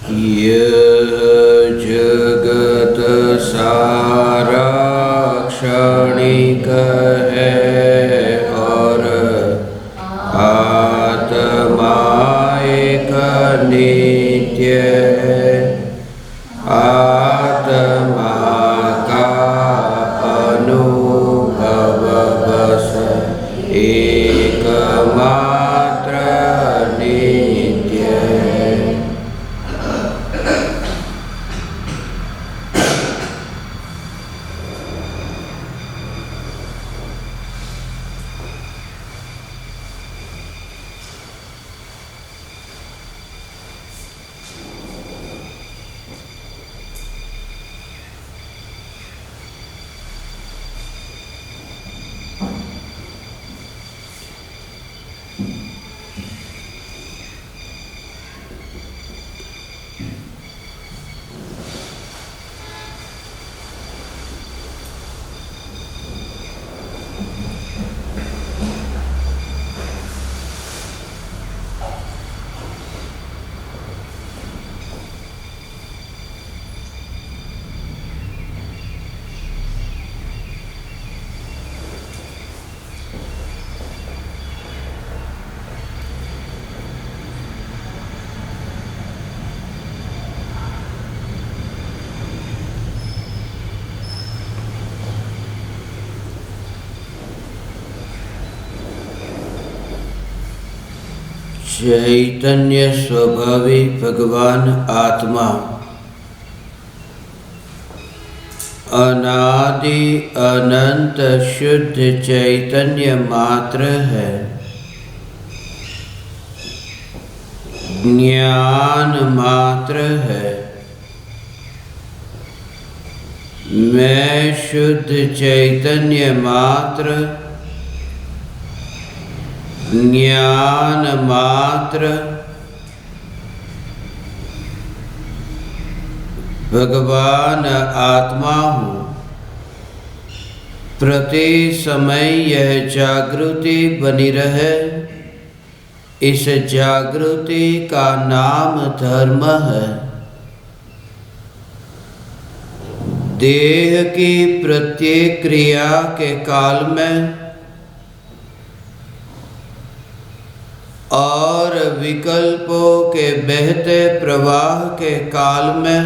यह जगत सारा क्षणिक है और आत्मा एक नित्य है। आत्मा का अनुभव बस एकमात्र नित्य है। चैतन्य स्वभावी भगवान आत्मा अनादि अनंत शुद्ध चैतन्य मात्र है। ज्ञान मात्र है। मैं शुद्ध चैतन्य मात्र, ज्ञान मात्र, भगवान आत्मा हूँ। प्रति समय यह जागृति बनी रहे, इस जागृति का नाम धर्म है। देह की प्रत्येक क्रिया के काल में और विकल्पों के बहते प्रवाह के काल में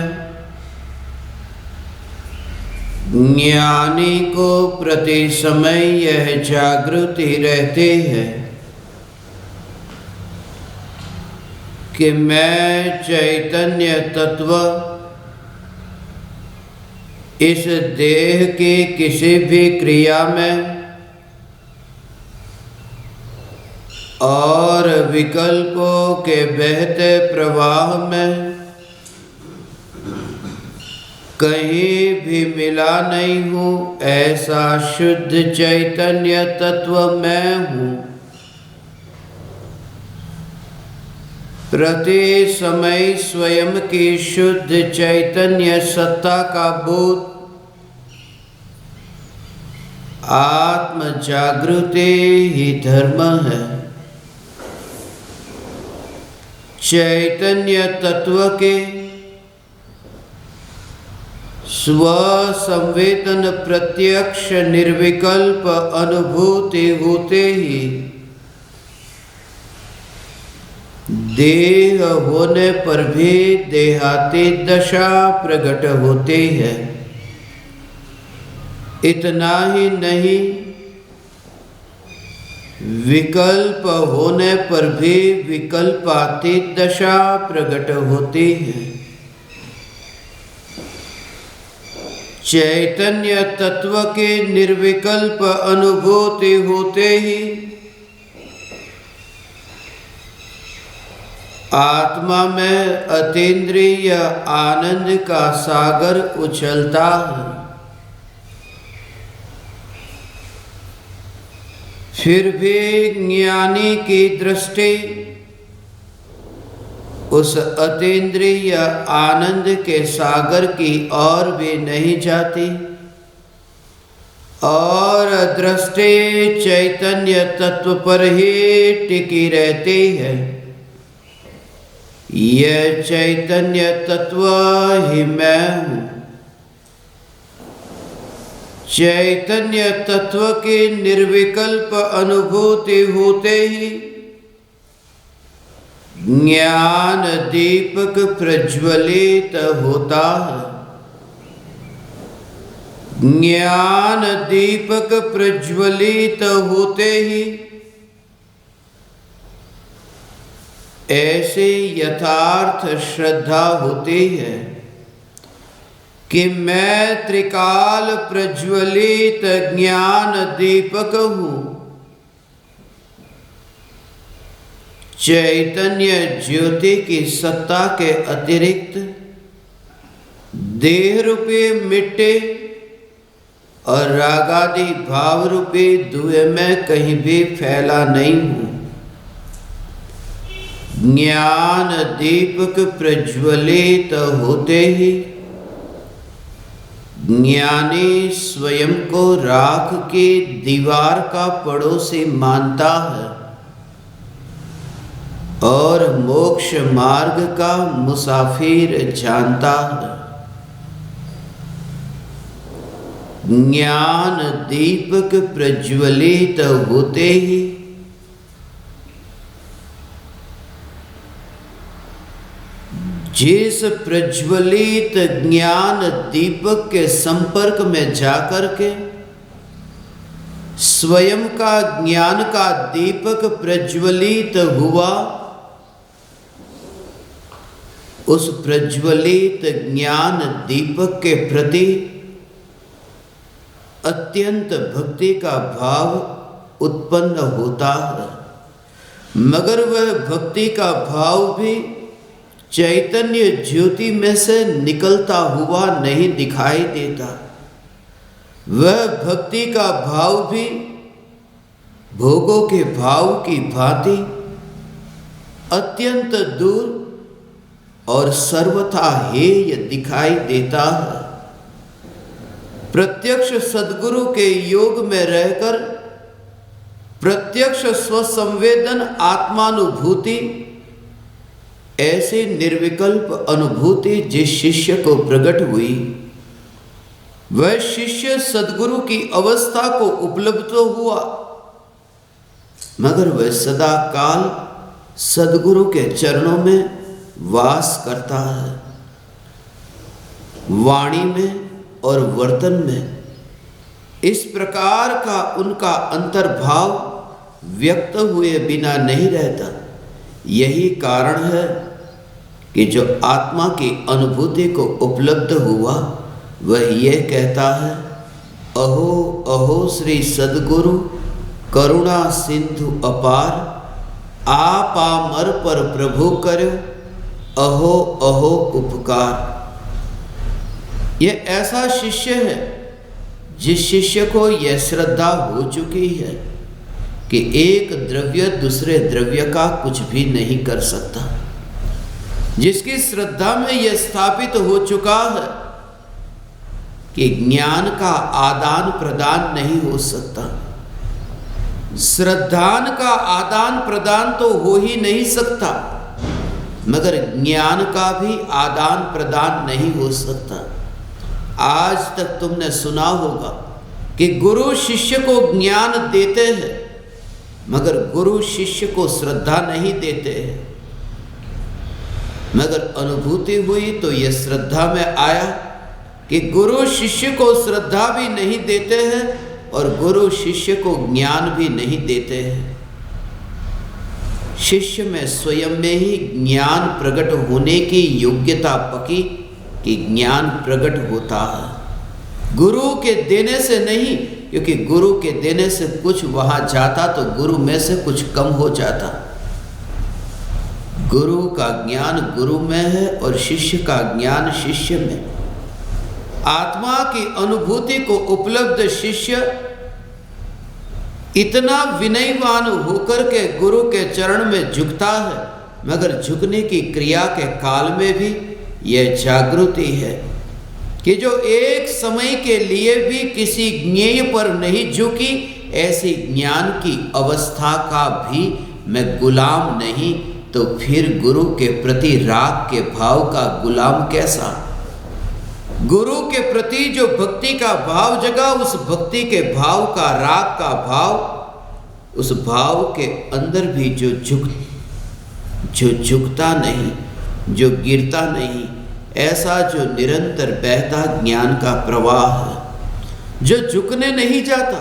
ज्ञानी को प्रति समय यह जागृति रहती है कि मैं चैतन्य तत्व इस देह की किसी भी क्रिया में और विकल्पों के बहते प्रवाह में कहीं भी मिला नहीं हूँ। ऐसा शुद्ध चैतन्य तत्व मैं हूँ। प्रति समय स्वयं की शुद्ध चैतन्य सत्ता का बोध आत्म जागृति ही धर्म है। चैतन्य तत्व के स्व संवेदन प्रत्यक्ष निर्विकल्प अनुभूति होते ही देह होने पर भी देहाती दशा प्रकट होती है। इतना ही नहीं, विकल्प होने पर भी विकल्पातीत दशा प्रकट होती है। चैतन्य तत्व के निर्विकल्प अनुभूति होते ही आत्मा में अतीन्द्रिय आनंद का सागर उछलता है। फिर भी ज्ञानी की दृष्टि उस अतीन्द्रिय आनंद के सागर की ओर भी नहीं जाती और दृष्टि चैतन्य तत्व पर ही टिकी रहती है। यह चैतन्य तत्व ही मैं हूँ। चैतन्य तत्व की निर्विकल्प अनुभूति होते ही ज्ञान दीपक प्रज्वलित होता है। ज्ञान दीपक प्रज्वलित होते ही ऐसे यथार्थ श्रद्धा होती है कि मैं त्रिकाल प्रज्वलित ज्ञान दीपक हूँ। चैतन्य ज्योति की सत्ता के अतिरिक्त देह रूपी मिट्टी और रागादि भाव रूपी धुएं में कहीं भी फैला नहीं हूँ। ज्ञान दीपक प्रज्वलित होते ही ज्ञानी स्वयं को राख की दीवार का पड़ोसी मानता है और मोक्ष मार्ग का मुसाफिर जानता है। ज्ञान दीपक प्रज्वलित होते ही जिस प्रज्वलित ज्ञान दीपक के संपर्क में जाकर के स्वयं का ज्ञान का दीपक प्रज्वलित हुआ, उस प्रज्वलित ज्ञान दीपक के प्रति अत्यंत भक्ति का भाव उत्पन्न होता है। मगर वह भक्ति का भाव भी चैतन्य ज्योति में से निकलता हुआ नहीं दिखाई देता। वह भक्ति का भाव भी भोगों के भाव की भांति अत्यंत दूर और सर्वथा हेय दिखाई देता है। प्रत्यक्ष सद्गुरु के योग में रहकर प्रत्यक्ष स्वसंवेदन आत्मानुभूति, ऐसी निर्विकल्प अनुभूति जिस शिष्य को प्रकट हुई, वह शिष्य सद्गुरु की अवस्था को उपलब्ध तो हुआ, मगर वह सदा काल सद्गुरु के चरणों में वास करता है। वाणी में और वर्तन में इस प्रकार का उनका अंतर्भाव व्यक्त हुए बिना नहीं रहता। यही कारण है कि जो आत्मा की अनुभूति को उपलब्ध हुआ, वह यह कहता है, अहो अहो श्री सद्गुरु करुणा सिंधु अपार, आप आमर पर प्रभु करो अहो अहो उपकार। यह ऐसा शिष्य है जिस शिष्य को यह श्रद्धा हो चुकी है कि एक द्रव्य दूसरे द्रव्य का कुछ भी नहीं कर सकता, जिसकी श्रद्धा में यह स्थापित हो चुका है कि ज्ञान का आदान प्रदान नहीं हो सकता। श्रद्धान का आदान प्रदान तो हो ही नहीं सकता, मगर ज्ञान का भी आदान प्रदान नहीं हो सकता। आज तक तुमने सुना होगा कि गुरु शिष्य को ज्ञान देते हैं, मगर गुरु शिष्य को श्रद्धा नहीं देते हैं। मगर अनुभूति हुई तो यह श्रद्धा में आया कि गुरु शिष्य को श्रद्धा भी नहीं देते हैं और गुरु शिष्य को ज्ञान भी नहीं देते हैं। शिष्य में स्वयं में ही ज्ञान प्रकट होने की योग्यता पकी कि ज्ञान प्रकट होता है, गुरु के देने से नहीं, क्योंकि गुरु के देने से कुछ वहां जाता तो गुरु में से कुछ कम हो जाता। गुरु का ज्ञान गुरु में है और शिष्य का ज्ञान शिष्य में। आत्मा की अनुभूति को उपलब्ध शिष्य इतना विनयवान होकर के गुरु के चरण में झुकता है, मगर झुकने की क्रिया के काल में भी यह जागृति है कि जो एक समय के लिए भी किसी ज्ञेय पर नहीं झुकी, ऐसी ज्ञान की अवस्था का भी मैं गुलाम नहीं तो फिर गुरु के प्रति राग के भाव का गुलाम कैसा? गुरु के प्रति जो भक्ति का भाव जगा, उस भक्ति के भाव का, राग का भाव, उस भाव के अंदर भी जो झुकता नहीं, जो गिरता नहीं, ऐसा जो निरंतर बहता ज्ञान का प्रवाह है, जो झुकने नहीं जाता,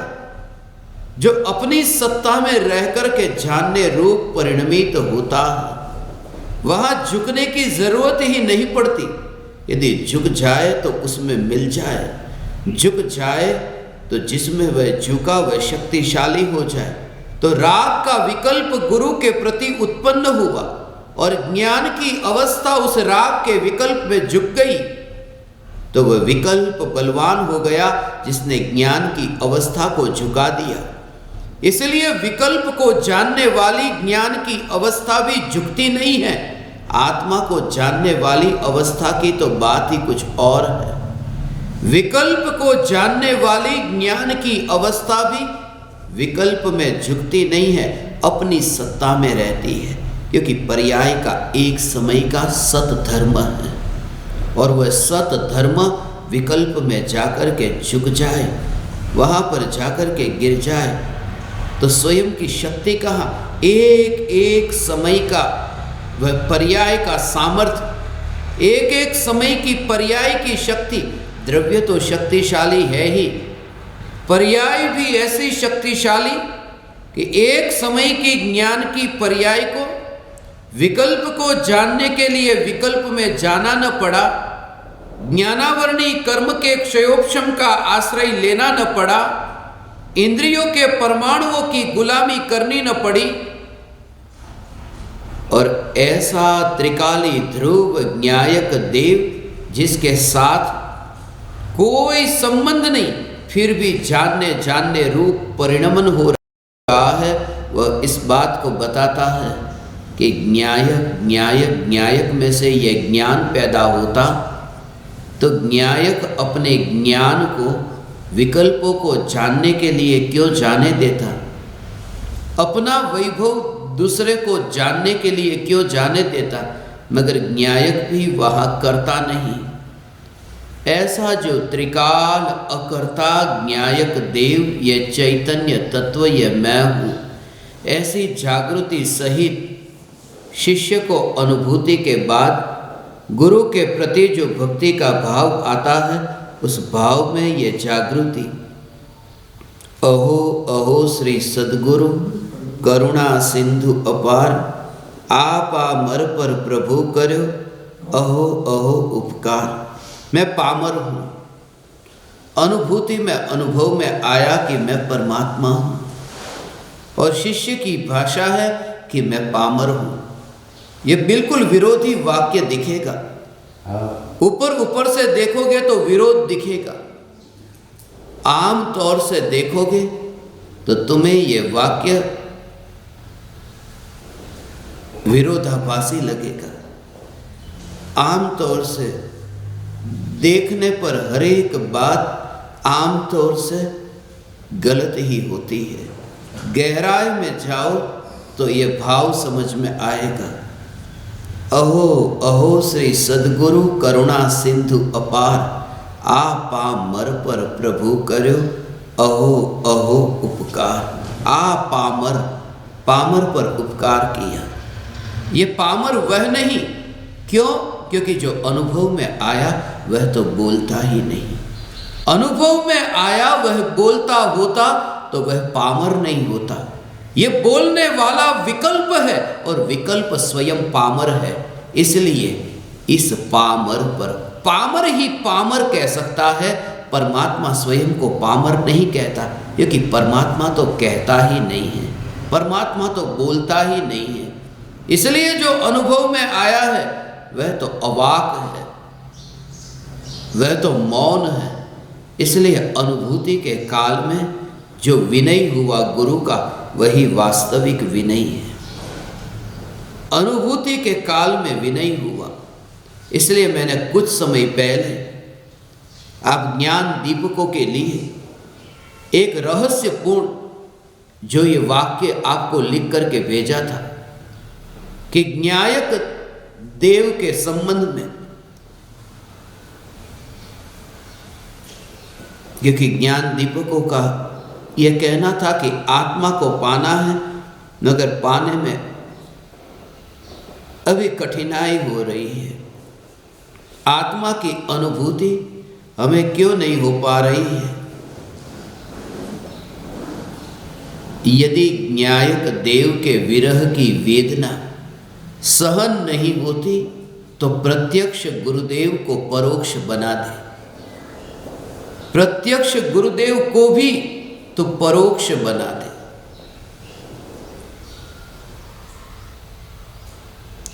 जो अपनी सत्ता में रह कर के जानने रूप परिणमित होता है, वहां झुकने की जरूरत ही नहीं पड़ती। यदि झुक जाए तो उसमें मिल जाए, झुक जाए तो जिसमें वह झुका वह शक्तिशाली हो जाए। तो राग का विकल्प गुरु के प्रति उत्पन्न हुआ और ज्ञान की अवस्था उस राग के विकल्प में झुक गई, तो वह विकल्प बलवान हो गया जिसने ज्ञान की अवस्था को झुका दिया। इसलिए विकल्प को जानने वाली ज्ञान की अवस्था भी झुकती नहीं है। आत्मा को जानने वाली अवस्था की तो बात ही कुछ और है। विकल्प को जानने वाली ज्ञान की अवस्था भी विकल्प में झुकती नहीं है, अपनी सत्ता में रहती है, क्योंकि पर्याय का एक समय का सत धर्म है और वह सत धर्म विकल्प में जाकर के झुक जाए, वहां पर जाकर के गिर जाए, तो स्वयं की शक्ति कहाँ? एक एक समय का वह पर्याय का सामर्थ्य, एक एक समय की पर्याय की शक्ति। द्रव्य तो शक्तिशाली है ही, पर्याय भी ऐसी शक्तिशाली कि एक समय की ज्ञान की पर्याय को, विकल्प को जानने के लिए विकल्प में जाना न पड़ा, ज्ञानावरणी कर्म के क्षयोपशम का आश्रय लेना न पड़ा, इंद्रियों के परमाणुओं की गुलामी करनी न पड़ी, और ऐसा त्रिकाली ध्रुव न्यायक देव जिसके साथ कोई संबंध नहीं, फिर भी जानने रूप परिणमन हो रहा है, वह इस बात को बताता है कि न्यायक में से यह ज्ञान पैदा होता, तो न्यायक अपने ज्ञान को, विकल्पों को जानने के लिए क्यों जाने देता? अपना वैभव दूसरे को जानने के लिए क्यों जाने देता? मगर न्यायक भी वहां करता नहीं। ऐसा जो त्रिकाल अकर्ता न्यायक देव, यह चैतन्य तत्व, यह मैं हूँ, ऐसी जागृति सहित शिष्य को अनुभूति के बाद गुरु के प्रति जो भक्ति का भाव आता है, उस भाव में यह जागृति, अहो अहो श्री सद्गुरु करुणा सिंधु अपार, आपा मर पर प्रभु करो, अहो अहो उपकार। मैं पामर हूँ, अनुभूति में, अनुभव में आया कि मैं परमात्मा हूँ, और शिष्य की भाषा है कि मैं पामर हूँ। ये बिल्कुल विरोधी वाक्य दिखेगा। ऊपर से देखोगे तो विरोध दिखेगा, आम तौर से देखोगे तो तुम्हें ये वाक्य विरोधाभासी लगेगा। आम तौर से देखने पर हर एक बात आम तौर से गलत ही होती है। गहराई में जाओ तो ये भाव समझ में आएगा। अहो अहो श्री सद्गुरु करुणा सिंधु अपार, आपा मर पर प्रभु करो, अहो अहो उपकार। पामर पर उपकार किया। ये पामर वह नहीं, क्यों? क्योंकि जो अनुभव में आया वह तो बोलता ही नहीं। अनुभव में आया वह बोलता होता तो वह पामर नहीं होता। ये बोलने वाला विकल्प है और विकल्प स्वयं पामर है। इसलिए इस पामर पर, पामर ही पामर कह सकता है, परमात्मा स्वयं को पामर नहीं कहता, क्योंकि परमात्मा तो कहता ही नहीं है, परमात्मा तो बोलता ही नहीं है। इसलिए जो अनुभव में आया है वह तो अवाक है, वह तो मौन है। इसलिए अनुभूति के काल में जो विनय हुआ गुरु का, वही वास्तविक विनय है। अनुभूति के काल में विनय हुआ। इसलिए मैंने कुछ समय पहले आप ज्ञान दीपकों के लिए एक रहस्यपूर्ण जो ये वाक्य आपको लिख करके भेजा था कि ज्ञायक देव के संबंध में, क्योंकि ज्ञान दीपकों का यह कहना था कि आत्मा को पाना है, मगर पाने में अभी कठिनाई हो रही है। आत्मा की अनुभूति हमें क्यों नहीं हो पा रही है? यदि ज्ञायक देव के विरह की वेदना सहन नहीं होती तो प्रत्यक्ष गुरुदेव को परोक्ष बना दे, प्रत्यक्ष गुरुदेव को भी तो परोक्ष बना दे।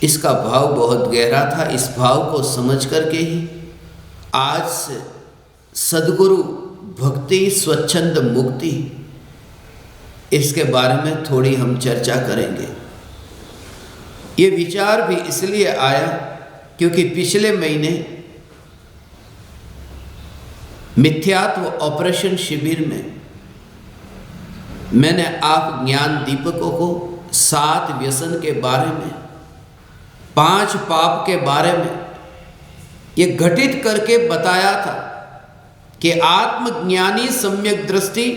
इसका भाव बहुत गहरा था। इस भाव को समझ करके ही आज से सद्गुरु भक्ति स्वच्छंद मुक्ति, इसके बारे में थोड़ी हम चर्चा करेंगे। ये विचार भी इसलिए आया क्योंकि पिछले महीने मिथ्यात्व ऑपरेशन शिविर में मैंने आप ज्ञान दीपकों को 7 व्यसन के बारे में, 5 पाप के बारे में ये घटित करके बताया था कि आत्मज्ञानी सम्यक दृष्टि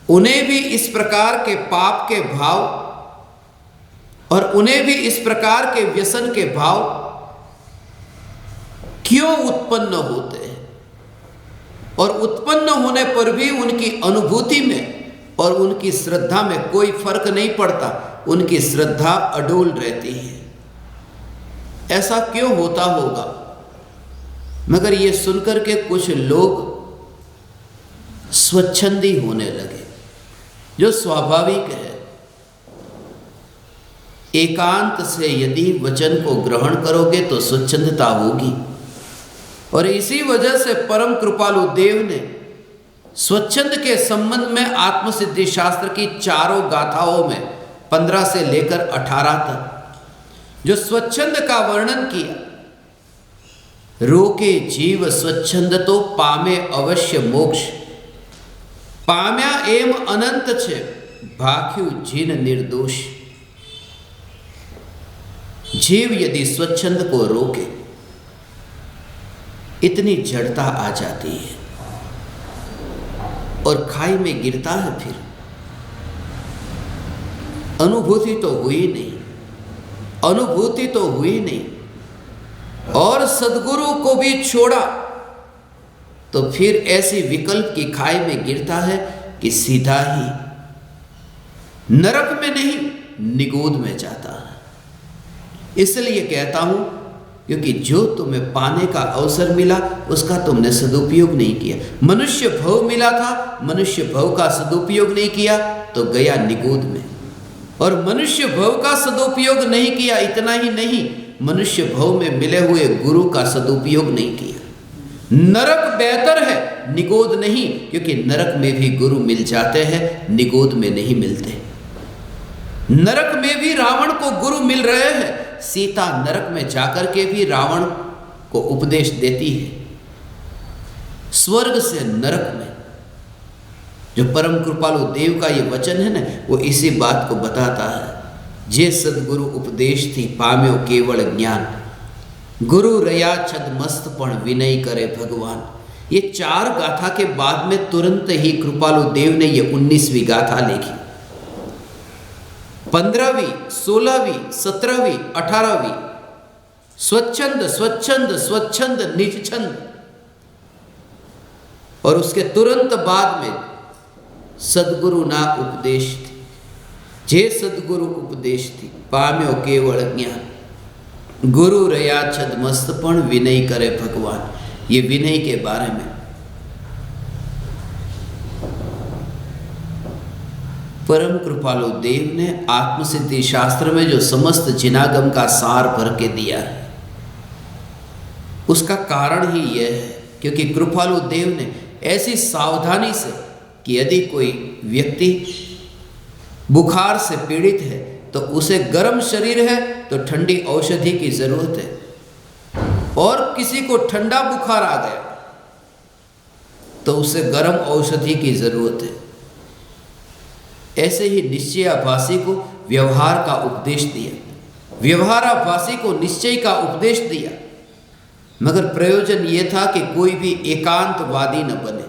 उन्हें भी इस प्रकार के पाप के भाव और उन्हें भी इस प्रकार के व्यसन के भाव क्यों उत्पन्न होते हैं, और उत्पन्न होने पर भी उनकी अनुभूति में और उनकी श्रद्धा में कोई फर्क नहीं पड़ता, उनकी श्रद्धा अडोल रहती है। ऐसा क्यों होता होगा? मगर ये सुनकर के कुछ लोग स्वच्छंदी होने लगे, जो स्वाभाविक है। एकांत से यदि वचन को ग्रहण करोगे तो स्वच्छंदता होगी, और इसी वजह से परम कृपालु देव ने स्वच्छंद के संबंध में आत्मसिद्धि शास्त्र की चारों गाथाओं में 15 से लेकर 18 तक जो स्वच्छंद का वर्णन किया। रोके जीव स्वच्छंद तो पामे अवश्य मोक्ष, पाम्या एम अनंत छे भाख्यु जिन निर्दोष। जीव यदि स्वच्छंद को रोके, इतनी जड़ता आ जाती है और खाई में गिरता है। फिर अनुभूति तो हुई नहीं, अनुभूति तो हुई नहीं, और सद्गुरु को भी छोड़ा तो फिर ऐसी विकल्प की खाई में गिरता है कि सीधा ही नरक में नहीं निगोद में जाता है। इसलिए कहता हूं, क्योंकि जो तुम्हें पाने का अवसर मिला उसका तुमने सदुपयोग नहीं किया। मनुष्य भव मिला था, मनुष्य भव का सदुपयोग नहीं किया तो गया निगोद में, और मनुष्य भव का सदुपयोग नहीं किया, इतना ही नहीं, मनुष्य भव में मिले हुए गुरु का सदुपयोग नहीं किया। नरक बेहतर है, निगोद नहीं, क्योंकि नरक में भी गुरु मिल जाते हैं, निगोद में नहीं मिलते। नरक में भी रावण को गुरु मिल रहे हैं, सीता नरक में जाकर के भी रावण को उपदेश देती है। स्वर्ग से नरक में जो परम कृपालु देव का ये वचन है ना, वो इसी बात को बताता है। जे सदगुरु उपदेश थी पाम्यो केवल ज्ञान, गुरु रया छद पण विनय करे भगवान। ये 4 गाथा के बाद में तुरंत ही कृपालु देव ने ये 19वीं गाथा लिखी। 15वीं, 16वीं, 17वीं, 18वीं स्वच्छंद स्वच्छंद स्वच्छंद निज छंद, और उसके तुरंत बाद में सदगुरु ना उपदेश थी, जे सदगुरु उपदेश थी पाम्यो केवल ज्ञान, गुरु रया छद मस्तपण विनय करे भगवान। ये विनय के बारे में परम कृपालु देव ने आत्मसिद्धि शास्त्र में जो समस्त जिनागम का सार भर के दिया है, उसका कारण ही यह है क्योंकि कृपालु देव ने ऐसी सावधानी से कि यदि कोई व्यक्ति बुखार से पीड़ित है तो उसे गर्म शरीर है तो ठंडी औषधि की जरूरत है, और किसी को ठंडा बुखार आ गया तो उसे गर्म औषधि की जरूरत है। ऐसे ही निश्चयाभासी को व्यवहार का उपदेश दिया। व्यवहाराभासी को निश्चय का उपदेश दिया, मगर प्रयोजन ये था कि कोई भी एकांतवादी न बने।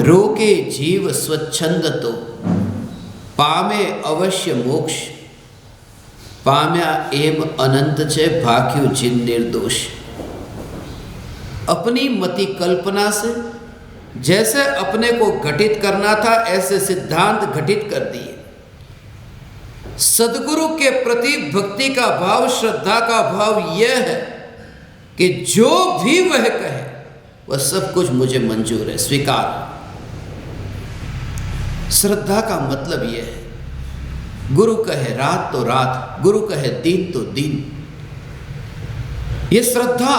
रोके जीव स्वच्छंद तो पामे अवश्य मोक्ष, पाम्या एम अनंत चे भाक्यु जिन निर्दोष। अपनी मति कल्पना से जैसे अपने को घटित करना था ऐसे सिद्धांत घटित कर दिए। सदगुरु के प्रति भक्ति का भाव, श्रद्धा का भाव यह है कि जो भी वह कहे वह सब कुछ मुझे मंजूर है, स्वीकार। श्रद्धा का मतलब यह है, गुरु कहे रात तो रात, गुरु कहे दिन तो दिन। यह श्रद्धा,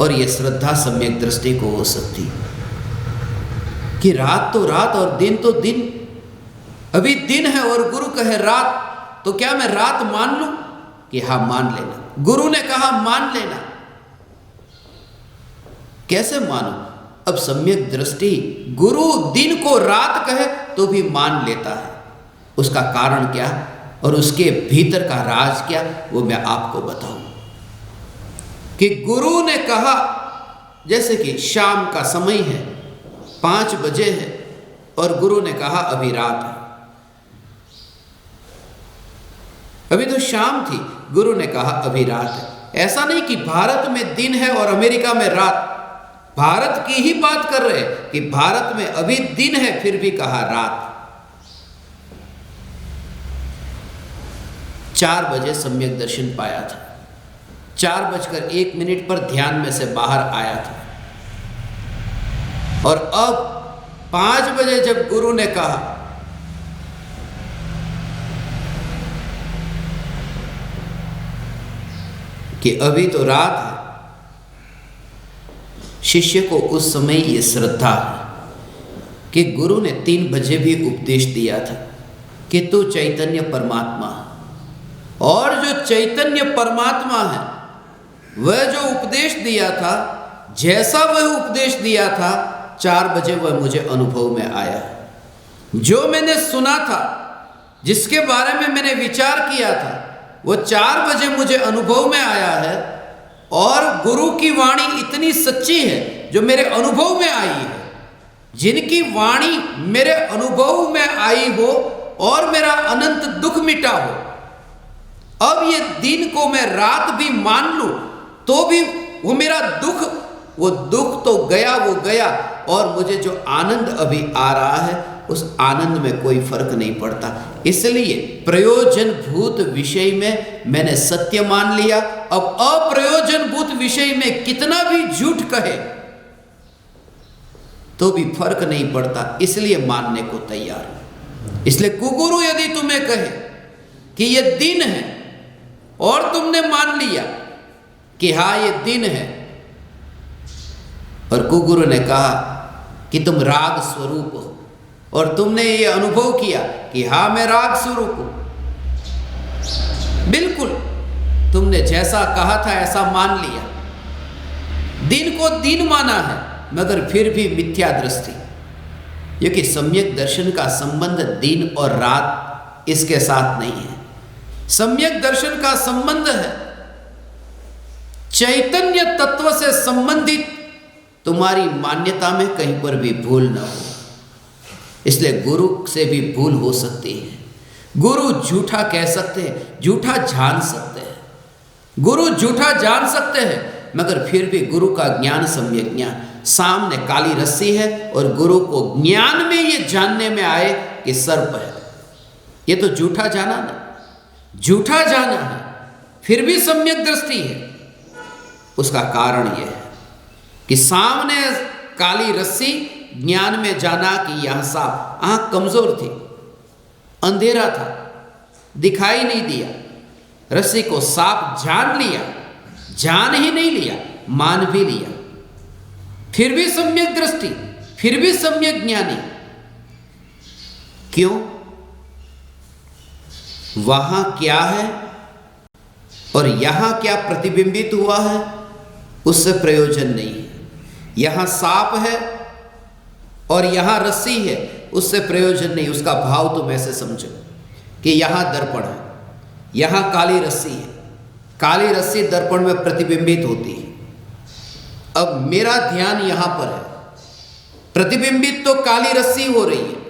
और यह श्रद्धा सम्यक दृष्टि को हो सकती कि रात तो रात और दिन तो दिन। अभी दिन है और गुरु कहे रात, तो क्या मैं रात मान लूं कि हाँ मान लेना? गुरु ने कहा मान लेना, कैसे मानूं? अब सम्यक दृष्टि गुरु दिन को रात कहे तो भी मान लेता है। उसका कारण क्या और उसके भीतर का राज क्या, वो मैं आपको बताऊं। कि गुरु ने कहा, जैसे कि शाम का समय है, 5 बजे है और गुरु ने कहा अभी रात है। अभी तो शाम थी, गुरु ने कहा अभी रात है। ऐसा नहीं कि भारत में दिन है और अमेरिका में रात। भारत की ही बात कर रहे हैं कि भारत में अभी दिन है फिर भी कहा रात। 4 बजे सम्यक दर्शन पाया था, 4:01 पर ध्यान में से बाहर आया था, और अब 5 बजे जब गुरु ने कहा कि अभी तो रात है, शिष्य को उस समय ये श्रद्धा है कि गुरु ने 3 बजे भी उपदेश दिया था कि तू चैतन्य परमात्मा है, और जो चैतन्य परमात्मा है वह जो उपदेश दिया था, जैसा वह उपदेश दिया था, 4 बजे वह मुझे अनुभव में आया। जो मैंने सुना था, जिसके बारे में मैंने विचार किया था, वो 4 बजे मुझे अनुभव में आया है। और गुरु की वाणी इतनी सच्ची है जो मेरे अनुभव में आई है। जिनकी वाणी मेरे अनुभव में आई हो और मेरा अनंत दुख मिटा हो, अब ये दिन को मैं रात भी मान लूं तो भी वो मेरा दुख, वो दुख तो गया, वो गया, और मुझे जो आनंद अभी आ रहा है उस आनंद में कोई फर्क नहीं पड़ता। इसलिए प्रयोजन भूत विषय में मैंने सत्य मान लिया। अब अप्रयोजन भूत विषय में कितना भी झूठ कहे तो भी फर्क नहीं पड़ता, इसलिए मानने को तैयार हूं। इसलिए कुगुरु यदि तुम्हें कहे कि यह दिन है और तुमने मान लिया कि हाँ ये दिन है, और कुगुरु ने कहा कि तुम राग स्वरूप हो और तुमने ये अनुभव किया कि हाँ मैं राग स्वरूप हूं, बिल्कुल तुमने जैसा कहा था ऐसा मान लिया, दिन को दिन माना है, मगर फिर भी मिथ्या दृष्टि। क्योंकि सम्यक दर्शन का संबंध दिन और रात इसके साथ नहीं है। सम्यक दर्शन का संबंध है चैतन्य तत्व से संबंधित तुम्हारी मान्यता में कहीं पर भी भूल न हो। इसलिए गुरु से भी भूल हो सकती है। गुरु झूठा कह सकते हैं, झूठा जान सकते हैं, गुरु झूठा जान सकते हैं, मगर फिर भी गुरु का ज्ञान सम्यक ज्ञान। सामने काली रस्सी है और गुरु को ज्ञान में ये जानने में आए कि सर्प है, ये तो झूठा जाना ना, झूठा जाना है, फिर भी सम्यक दृष्टि है। उसका कारण यह है कि सामने काली रस्सी, ज्ञान में जाना कि यहां सांप, आंख कमजोर थी, अंधेरा था, दिखाई नहीं दिया, रस्सी को सांप जान लिया, जान ही नहीं लिया, मान भी लिया, फिर भी सम्यक दृष्टि, फिर भी सम्यक ज्ञानी। क्यों? वहां क्या है और यहां क्या प्रतिबिंबित हुआ है उससे प्रयोजन नहीं है। यहां सांप है और यहां रस्सी है, उससे प्रयोजन नहीं। उसका भाव तुम ऐसे समझो कि यहाँ दर्पण है, यहाँ काली रस्सी है, काली रस्सी दर्पण में प्रतिबिंबित होती है। अब मेरा ध्यान यहाँ पर है, प्रतिबिंबित तो काली रस्सी हो रही है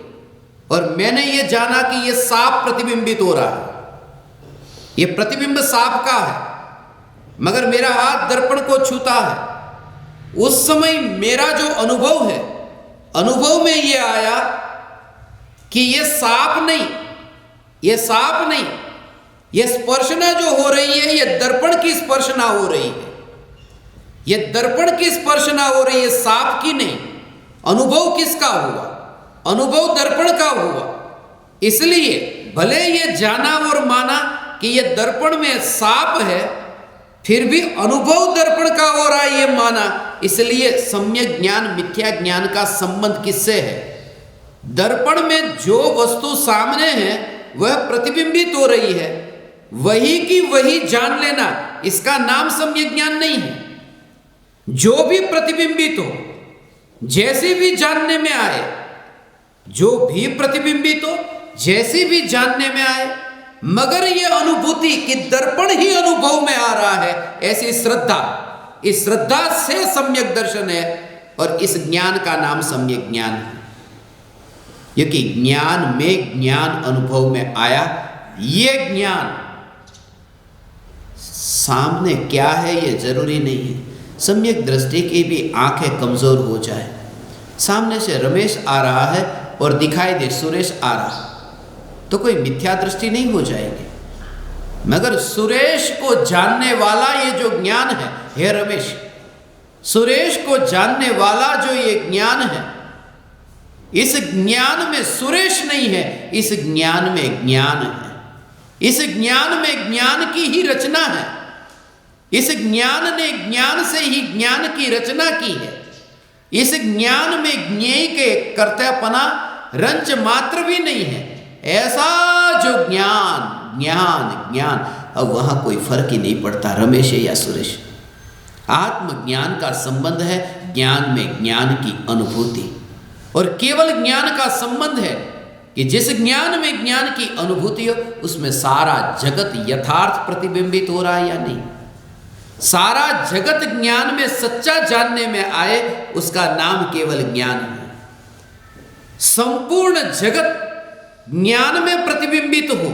और मैंने ये जाना कि ये सांप प्रतिबिंबित हो रहा है, ये प्रतिबिंब सांप का है, मगर मेरा हाथ दर्पण को छूता है। उस समय मेरा जो अनुभव है, अनुभव में ये आया कि ये सांप नहीं, ये सांप नहीं, ये स्पर्शना जो हो रही है ये दर्पण की स्पर्शना हो रही है, ये दर्पण की स्पर्शना हो रही है, सांप की नहीं। अनुभव किसका हुआ? अनुभव दर्पण का हुआ। इसलिए भले ये जाना और माना कि ये दर्पण में सांप है, फिर भी अनुभव दर्पण का हो रहा है ये माना। इसलिए सम्यक ज्ञान मिथ्या ज्ञान का संबंध किससे है? दर्पण में जो वस्तु सामने है वह प्रतिबिंबित हो रही है, वही की वही जान लेना, इसका नाम सम्यक ज्ञान नहीं है। जो भी प्रतिबिंबित हो, जैसे भी जानने में आए, जो भी प्रतिबिंबित हो, जैसे भी जानने में आए, मगर यह अनुभूति कि दर्पण ही अनुभव में आ रहा है, ऐसी श्रद्धा, इस श्रद्धा से सम्यक दर्शन है और इस ज्ञान का नाम सम्यक ज्ञान है। क्योंकि ज्ञान में ज्ञान अनुभव में आया, ये ज्ञान सामने क्या है ये जरूरी नहीं है। सम्यक दृष्टि की भी आंखें कमजोर हो जाए, सामने से रमेश आ रहा है और दिखाई दे सुरेश आ रहा, तो कोई मिथ्या दृष्टि नहीं हो जाएगी। मगर सुरेश को जानने वाला ये जो ज्ञान है, हे रमेश, सुरेश को जानने वाला जो ये ज्ञान है, इस ज्ञान में सुरेश नहीं है, इस ज्ञान में ज्ञान है। इस ज्ञान में ज्ञान की ही रचना है, इस ज्ञान ने ज्ञान से ही ज्ञान की रचना की है। इस ज्ञान में ज्ञेय के कर्तव्यपना रंच मात्र भी नहीं है। ऐसा जो ज्ञान ज्ञान ज्ञान, अब वहां कोई फर्क ही नहीं पड़ता रमेश है या सुरेश। आत्मज्ञान का संबंध है ज्ञान में ज्ञान की अनुभूति, और केवल ज्ञान का संबंध है कि जिस ज्ञान में ज्ञान की अनुभूति हो उसमें सारा जगत यथार्थ प्रतिबिंबित हो रहा है या नहीं। सारा जगत ज्ञान में सच्चा जानने में आए, उसका नाम केवल ज्ञान है। संपूर्ण जगत ज्ञान में प्रतिबिंबित हो,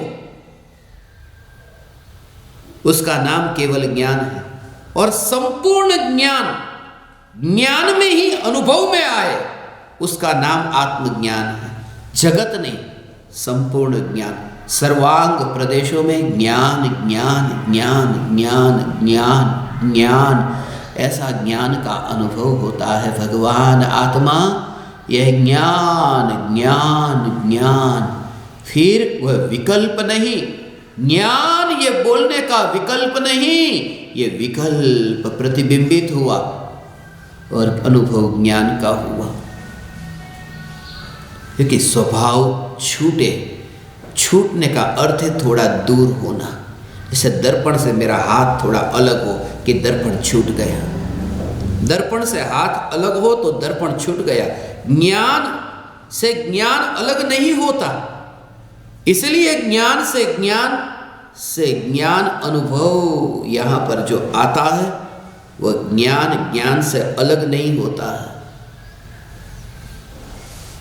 उसका नाम केवल ज्ञान है। और संपूर्ण ज्ञान ज्ञान में ही अनुभव में आए, उसका नाम आत्मज्ञान है। जगत नहीं, संपूर्ण ज्ञान, सर्वांग प्रदेशों में ज्ञान ज्ञान ज्ञान ज्ञान ज्ञान ज्ञान, ऐसा ज्ञान का अनुभव होता है। भगवान आत्मा यह ज्ञान ज्ञान ज्ञान, फिर वह विकल्प नहीं। ज्ञान ये बोलने का विकल्प नहीं, ये विकल्प प्रतिबिंबित हुआ और अनुभव ज्ञान का हुआ। क्योंकि स्वभाव छूटे, छूटने का अर्थ है थोड़ा दूर होना। जैसे दर्पण से मेरा हाथ थोड़ा अलग हो कि दर्पण छूट गया, दर्पण से हाथ अलग हो तो दर्पण छूट गया। ज्ञान से ज्ञान अलग नहीं होता, इसलिए ज्ञान से ज्ञान अनुभव यहाँ पर जो आता है वह ज्ञान ज्ञान से अलग नहीं होता है।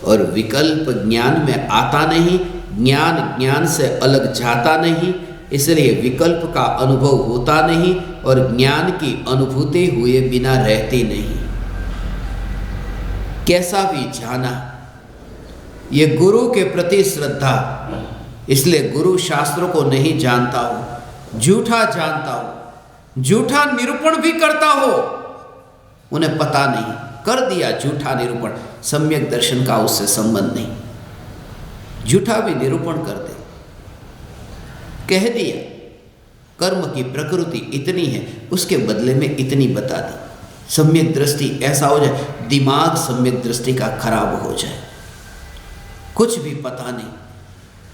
और विकल्प ज्ञान में आता नहीं, ज्ञान ज्ञान से अलग जाता नहीं, इसलिए विकल्प का अनुभव होता नहीं और ज्ञान की अनुभूति हुए बिना रहती नहीं। कैसा भी जाना, ये गुरु के प्रति श्रद्धा, इसलिए गुरु शास्त्रों को नहीं जानता हो, झूठा जानता हो, झूठा निरूपण भी करता हो, उन्हें पता नहीं, कर दिया झूठा निरूपण, सम्यक दर्शन का उससे संबंध नहीं। झूठा भी निरूपण कर दे, कह दिया कर्म की प्रकृति इतनी है, उसके बदले में इतनी बता दी। सम्यक दृष्टि ऐसा हो जाए, दिमाग सम्यक दृष्टि का खराब हो जाए, कुछ भी पता नहीं,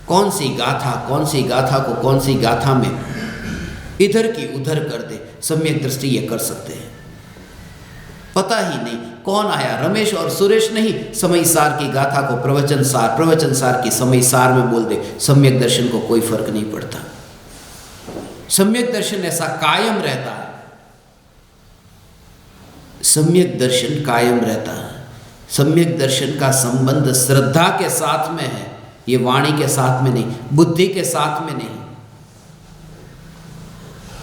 कौन सी गाथा को कौन सी गाथा में इधर की उधर कर दे। सम्यक दृष्टि ये कर सकते हैं। पता ही नहीं कौन आया, रमेश और सुरेश नहीं, समय सार की गाथा को प्रवचन सार की समय सार में बोल दे, सम्यक दर्शन को कोई फर्क नहीं पड़ता। सम्यक दर्शन ऐसा कायम रहता है, सम्यक दर्शन कायम रहता है। सम्यक दर्शन का संबंध श्रद्धा के साथ में है, ये वाणी के साथ में नहीं, बुद्धि के साथ में नहीं।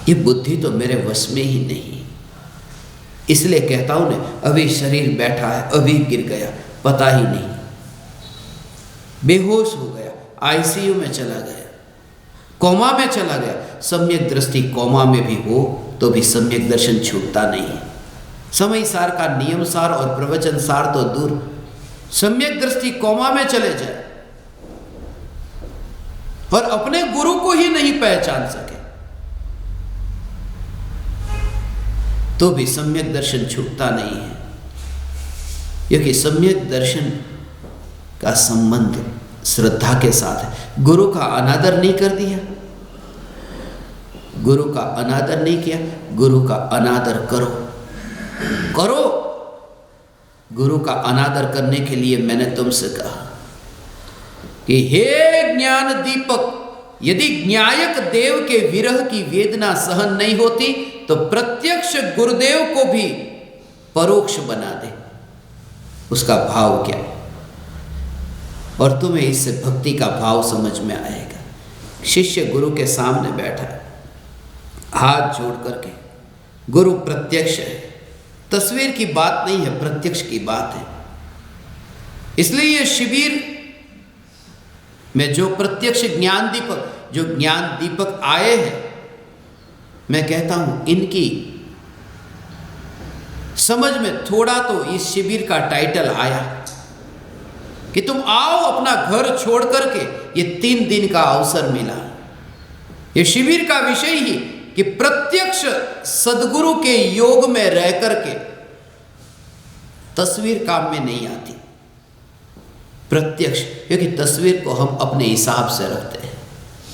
ये बुद्धि तो मेरे वश में ही नहीं, इसलिए कहता हूं ना, अभी शरीर बैठा है, अभी गिर गया, पता ही नहीं, बेहोश हो गया, आईसीयू में चला गया, कोमा में चला गया। सम्यक दृष्टि कोमा में भी हो तो भी सम्यक दर्शन छूटता नहीं है। समय सार का नियम सार और प्रवचन सार तो दूर, सम्यक दृष्टि कोमा में चले जाए और अपने गुरु को ही नहीं पहचान सके तो भी सम्यक दर्शन छूटता नहीं है, क्योंकि सम्यक दर्शन का संबंध श्रद्धा के साथ है। गुरु का अनादर नहीं कर दिया, गुरु का अनादर नहीं किया, गुरु का अनादर करो करो। गुरु का अनादर करने के लिए मैंने तुमसे कहा कि हे ज्ञान दीपक, यदि ज्ञायक देव के विरह की वेदना सहन नहीं होती तो प्रत्यक्ष गुरुदेव को भी परोक्ष बना दे। उसका भाव क्या? और तुम्हें इससे भक्ति का भाव समझ में आएगा। शिष्य गुरु के सामने बैठा है, हाथ जोड़ करके, गुरु प्रत्यक्ष है, तस्वीर की बात नहीं है, प्रत्यक्ष की बात है। इसलिए ये शिविर में जो प्रत्यक्ष ज्ञान दीपक, जो ज्ञान दीपक आए हैं, मैं कहता हूं इनकी समझ में थोड़ा तो इस शिविर का टाइटल आया कि तुम आओ, अपना घर छोड़ करके ये 3 दिन का अवसर मिला। ये शिविर का विषय ही कि प्रत्यक्ष सदगुरु के योग में रह करके, तस्वीर काम में नहीं आती, प्रत्यक्ष, क्योंकि तस्वीर को हम अपने हिसाब से रखते हैं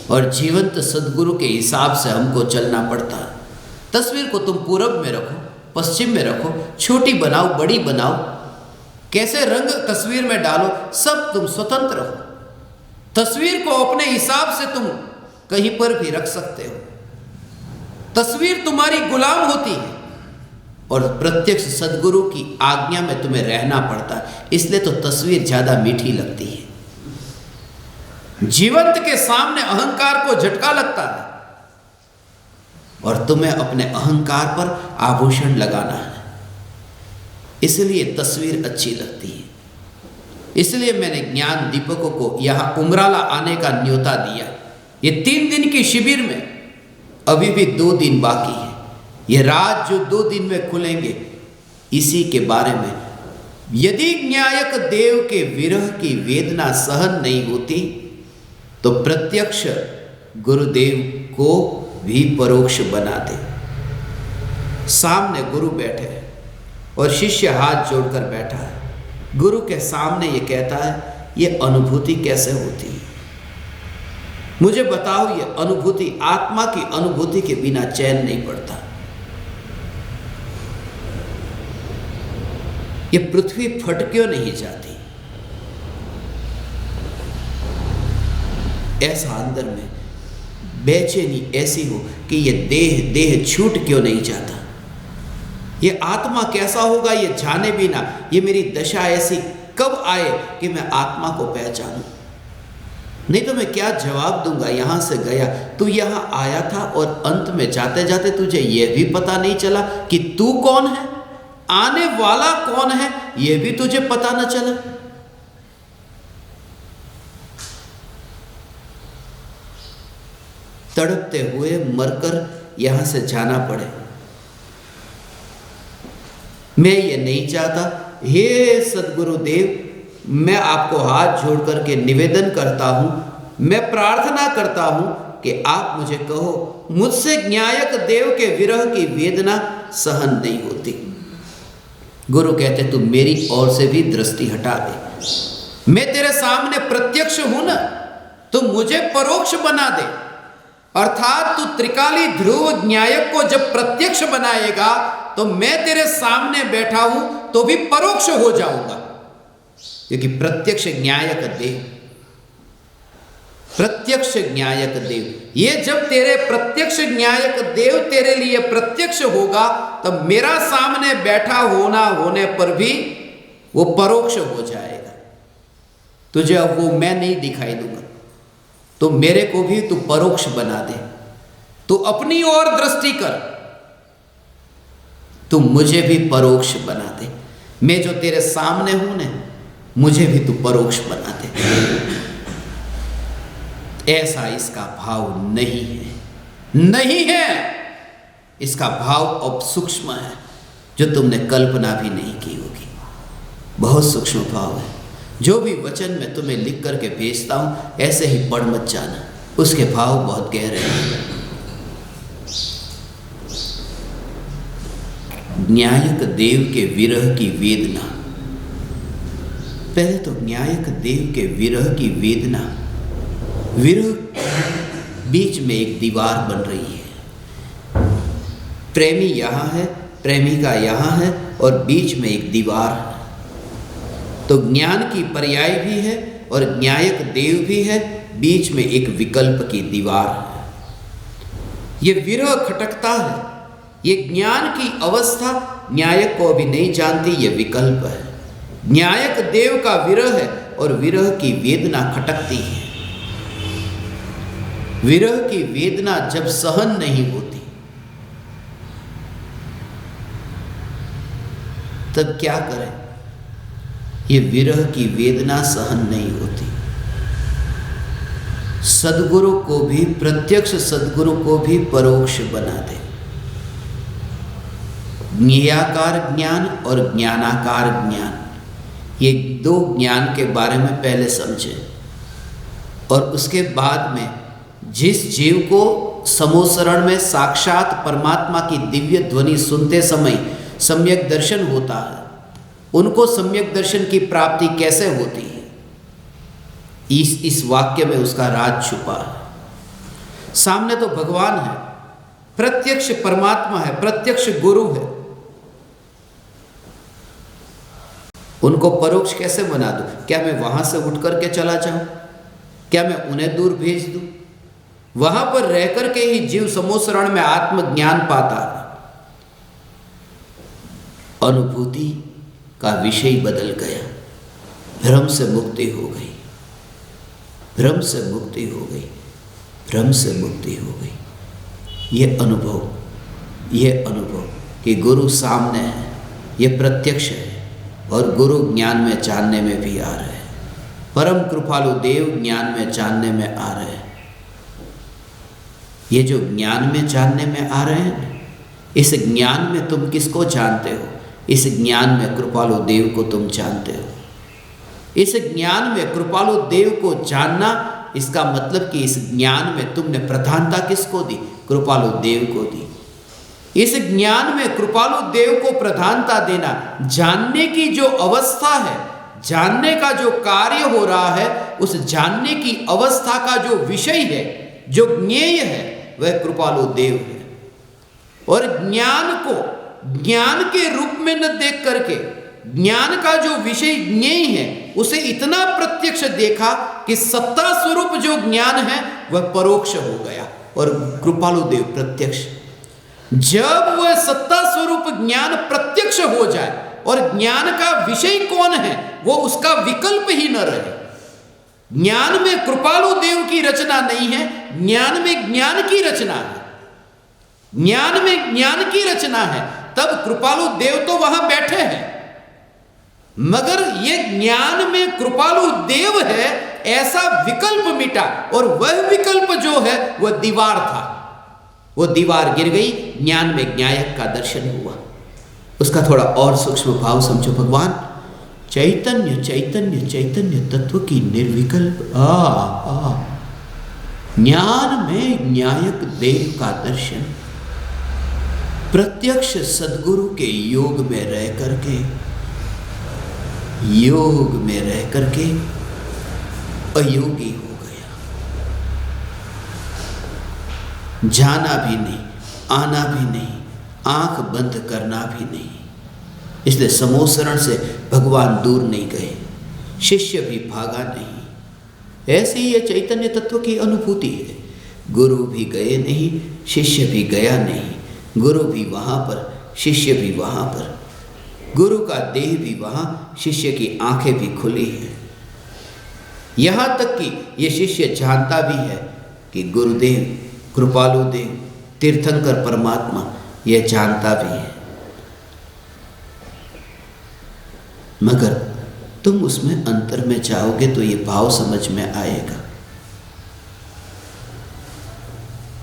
और जीवंत सदगुरु के हिसाब से हमको चलना पड़ता है। तस्वीर को तुम पूरब में रखो, पश्चिम में रखो, छोटी बनाओ, बड़ी बनाओ, कैसे रंग तस्वीर में डालो, सब तुम स्वतंत्र हो। तस्वीर को अपने हिसाब से तुम कहीं पर भी रख सकते हो। तस्वीर तुम्हारी गुलाम होती है और प्रत्यक्ष सदगुरु की आज्ञा में तुम्हें रहना पड़ता है, इसलिए तो तस्वीर ज्यादा मीठी लगती है। जीवंत के सामने अहंकार को झटका लगता है और तुम्हें अपने अहंकार पर आभूषण लगाना है, इसलिए तस्वीर अच्छी लगती है। इसलिए मैंने ज्ञान दीपकों को यहां उमराला आने का न्योता दिया। ये 3 दिन की शिविर में अभी भी 2 दिन बाकी है। ये रात जो 2 दिन में खुलेंगे, इसी के बारे में, यदि न्यायक देव के विरह की वेदना सहन नहीं होती तो प्रत्यक्ष गुरुदेव को भी परोक्ष बना दे। सामने गुरु बैठे हैं और शिष्य हाथ जोड़कर बैठा है। गुरु के सामने ये कहता है, ये अनुभूति कैसे होती है? मुझे बताओ, ये अनुभूति, आत्मा की अनुभूति के बिना चैन नहीं पड़ता। ये पृथ्वी फट क्यों नहीं जाती? ऐसा अंदर में बेचैनी ऐसी हो कि ये देह छूट क्यों नहीं जाता? ये आत्मा कैसा होगा ये जाने बिना, ये मेरी दशा ऐसी कब आए कि मैं आत्मा को पहचानूं? नहीं तो मैं क्या जवाब दूंगा? यहां से गया, तू यहां आया था और अंत में जाते जाते तुझे यह भी पता नहीं चला कि तू कौन है, आने वाला कौन है, यह भी तुझे पता न चला। तड़पते हुए मरकर यहां से जाना पड़े। मैं ये नहीं चाहता। हे सद्गुरुदेव, मैं आपको हाथ जोड़ करके निवेदन करता हूं, मैं प्रार्थना करता हूं कि आप मुझे कहो, मुझसे न्यायक देव के विरह की वेदना सहन नहीं होती। गुरु कहते, तू मेरी ओर से भी दृष्टि हटा दे। मैं तेरे सामने प्रत्यक्ष हूं ना, तो मुझे परोक्ष बना दे। अर्थात तू त्रिकाली ध्रुव न्यायक को जब प्रत्यक्ष बनाएगा तो मैं तेरे सामने बैठा हूं तो भी परोक्ष हो जाऊंगा, क्योंकि प्रत्यक्ष न्यायक देव, प्रत्यक्ष न्यायक देव, ये जब तेरे प्रत्यक्ष न्यायक देव तेरे लिए प्रत्यक्ष होगा तब मेरा सामने बैठा होने पर भी वो परोक्ष हो जाएगा। तुझे अब वो मैं नहीं दिखाई दूंगा, तो मेरे को भी तू परोक्ष बना दे, तू अपनी ओर दृष्टि कर, तू मुझे भी परोक्ष बना दे। मैं जो तेरे सामने हूं ना, मुझे भी तू परोक्ष बना दे। ऐसा इसका भाव नहीं है, नहीं है। इसका भाव अब सूक्ष्म है, जो तुमने कल्पना भी नहीं की होगी। बहुत सूक्ष्म भाव है। जो भी वचन मैं तुम्हें लिख करके भेजता हूं, ऐसे ही पढ़ मत जाना, उसके भाव बहुत गहरे हैं। न्यायक देव के विरह की वेदना। पहले तो न्यायक देव के विरह की वेदना। विरह, बीच में एक दीवार बन रही है। प्रेमी यहां है, प्रेमिका यहां है, और बीच में एक दीवार है। तो ज्ञान की पर्याय भी है और न्यायक देव भी है, बीच में एक विकल्प की दीवार है। ये विरह खटकता है, ये ज्ञान की अवस्था न्यायक को अभी नहीं जानती, ये विकल्प है। न्यायक देव का विरह है और विरह की वेदना खटकती है। विरह की वेदना जब सहन नहीं होती, तब क्या करें? ये विरह की वेदना सहन नहीं होती। सद्गुरु को भी, प्रत्यक्ष सद्गुरु को भी परोक्ष बना दे। ज्ञेयाकार ज्ञान और ज्ञानाकार ज्ञान, ये दो ज्ञान के बारे में पहले समझे, और उसके बाद में जिस जीव को समोसरण में साक्षात परमात्मा की दिव्य ध्वनि सुनते समय सम्यक दर्शन होता है, उनको सम्यक दर्शन की प्राप्ति कैसे होती है, इस वाक्य में उसका राज छुपा है। सामने तो भगवान है, प्रत्यक्ष परमात्मा है, प्रत्यक्ष गुरु है, उनको परोक्ष कैसे बना दूं? क्या मैं वहां से उठ करके चला जाऊं? क्या मैं उन्हें दूर भेज दूं? वहां पर रह करके ही जीव समोसरण में आत्मज्ञान पाता है। अनुभूति का विषय बदल गया, भ्रम से मुक्ति हो गई, भ्रम से मुक्ति हो गई, भ्रम से मुक्ति हो गई। ये अनुभव कि गुरु सामने है, ये प्रत्यक्ष है, और गुरु ज्ञान में जानने में भी आ रहे हैं। परम कृपालु देव ज्ञान में जानने में आ रहे हैं। ये जो ज्ञान में जानने में आ रहे हैं, इस ज्ञान में तुम किसको जानते हो? इस ज्ञान में कृपालु देव को तुम जानते हो। इस ज्ञान में कृपालु देव को जानना, इसका मतलब कि इस ज्ञान में तुमने प्रधानता किसको दी? कृपालु देव को दी। इस ज्ञान में कृपालु देव को प्रधानता देना, जानने की जो अवस्था है, जानने का जो कार्य हो रहा है, उस जानने की अवस्था का जो विषय है, जो ज्ञेय है, वह कृपालु देव है। और ज्ञान को ज्ञान के रूप में न देख करके, ज्ञान का जो विषय ज्ञेय है, उसे इतना प्रत्यक्ष देखा कि सत्ता स्वरूप जो ज्ञान है वह परोक्ष हो गया और कृपालु देव प्रत्यक्ष। जब वह सत्ता स्वरूप ज्ञान प्रत्यक्ष हो जाए और ज्ञान का विषय कौन है, वो उसका विकल्प ही न रहे। ज्ञान में कृपालु देव की रचना नहीं है, ज्ञान में ज्ञान की रचना है। ज्ञान में ज्ञान की रचना है, तब कृपालु देव तो वहां बैठे हैं, मगर ये ज्ञान में कृपालु देव है, ऐसा विकल्प मिटा। और वह विकल्प जो है वह दीवार था, वो दीवार गिर गई, ज्ञान में न्यायक का दर्शन हुआ। उसका थोड़ा और सूक्ष्म भाव समझो। भगवान चैतन्य चैतन्य चैतन्य तत्व की निर्विकल्प ज्ञान में न्यायक देव का दर्शन, प्रत्यक्ष सद्गुरु के योग में रह करके, योग में रह करके अयोगी हो गया। जाना भी नहीं, आना भी नहीं, आंख बंद करना भी नहीं। इसलिए समोसरण से भगवान दूर नहीं गए, शिष्य भी भागा नहीं। ऐसे ही ये चैतन्य तत्व की अनुभूति है। गुरु भी गए नहीं, शिष्य भी गया नहीं। गुरु भी वहाँ पर, शिष्य भी वहाँ पर। गुरु का देह भी वहाँ, शिष्य की आंखें भी खुली हैं। यहाँ तक कि ये शिष्य जानता भी है कि गुरुदेव, कृपालु देव, तीर्थंकर परमात्मा, ये जानता भी है, मगर तुम उसमें अंतर में जाओगे तो ये भाव समझ में आएगा।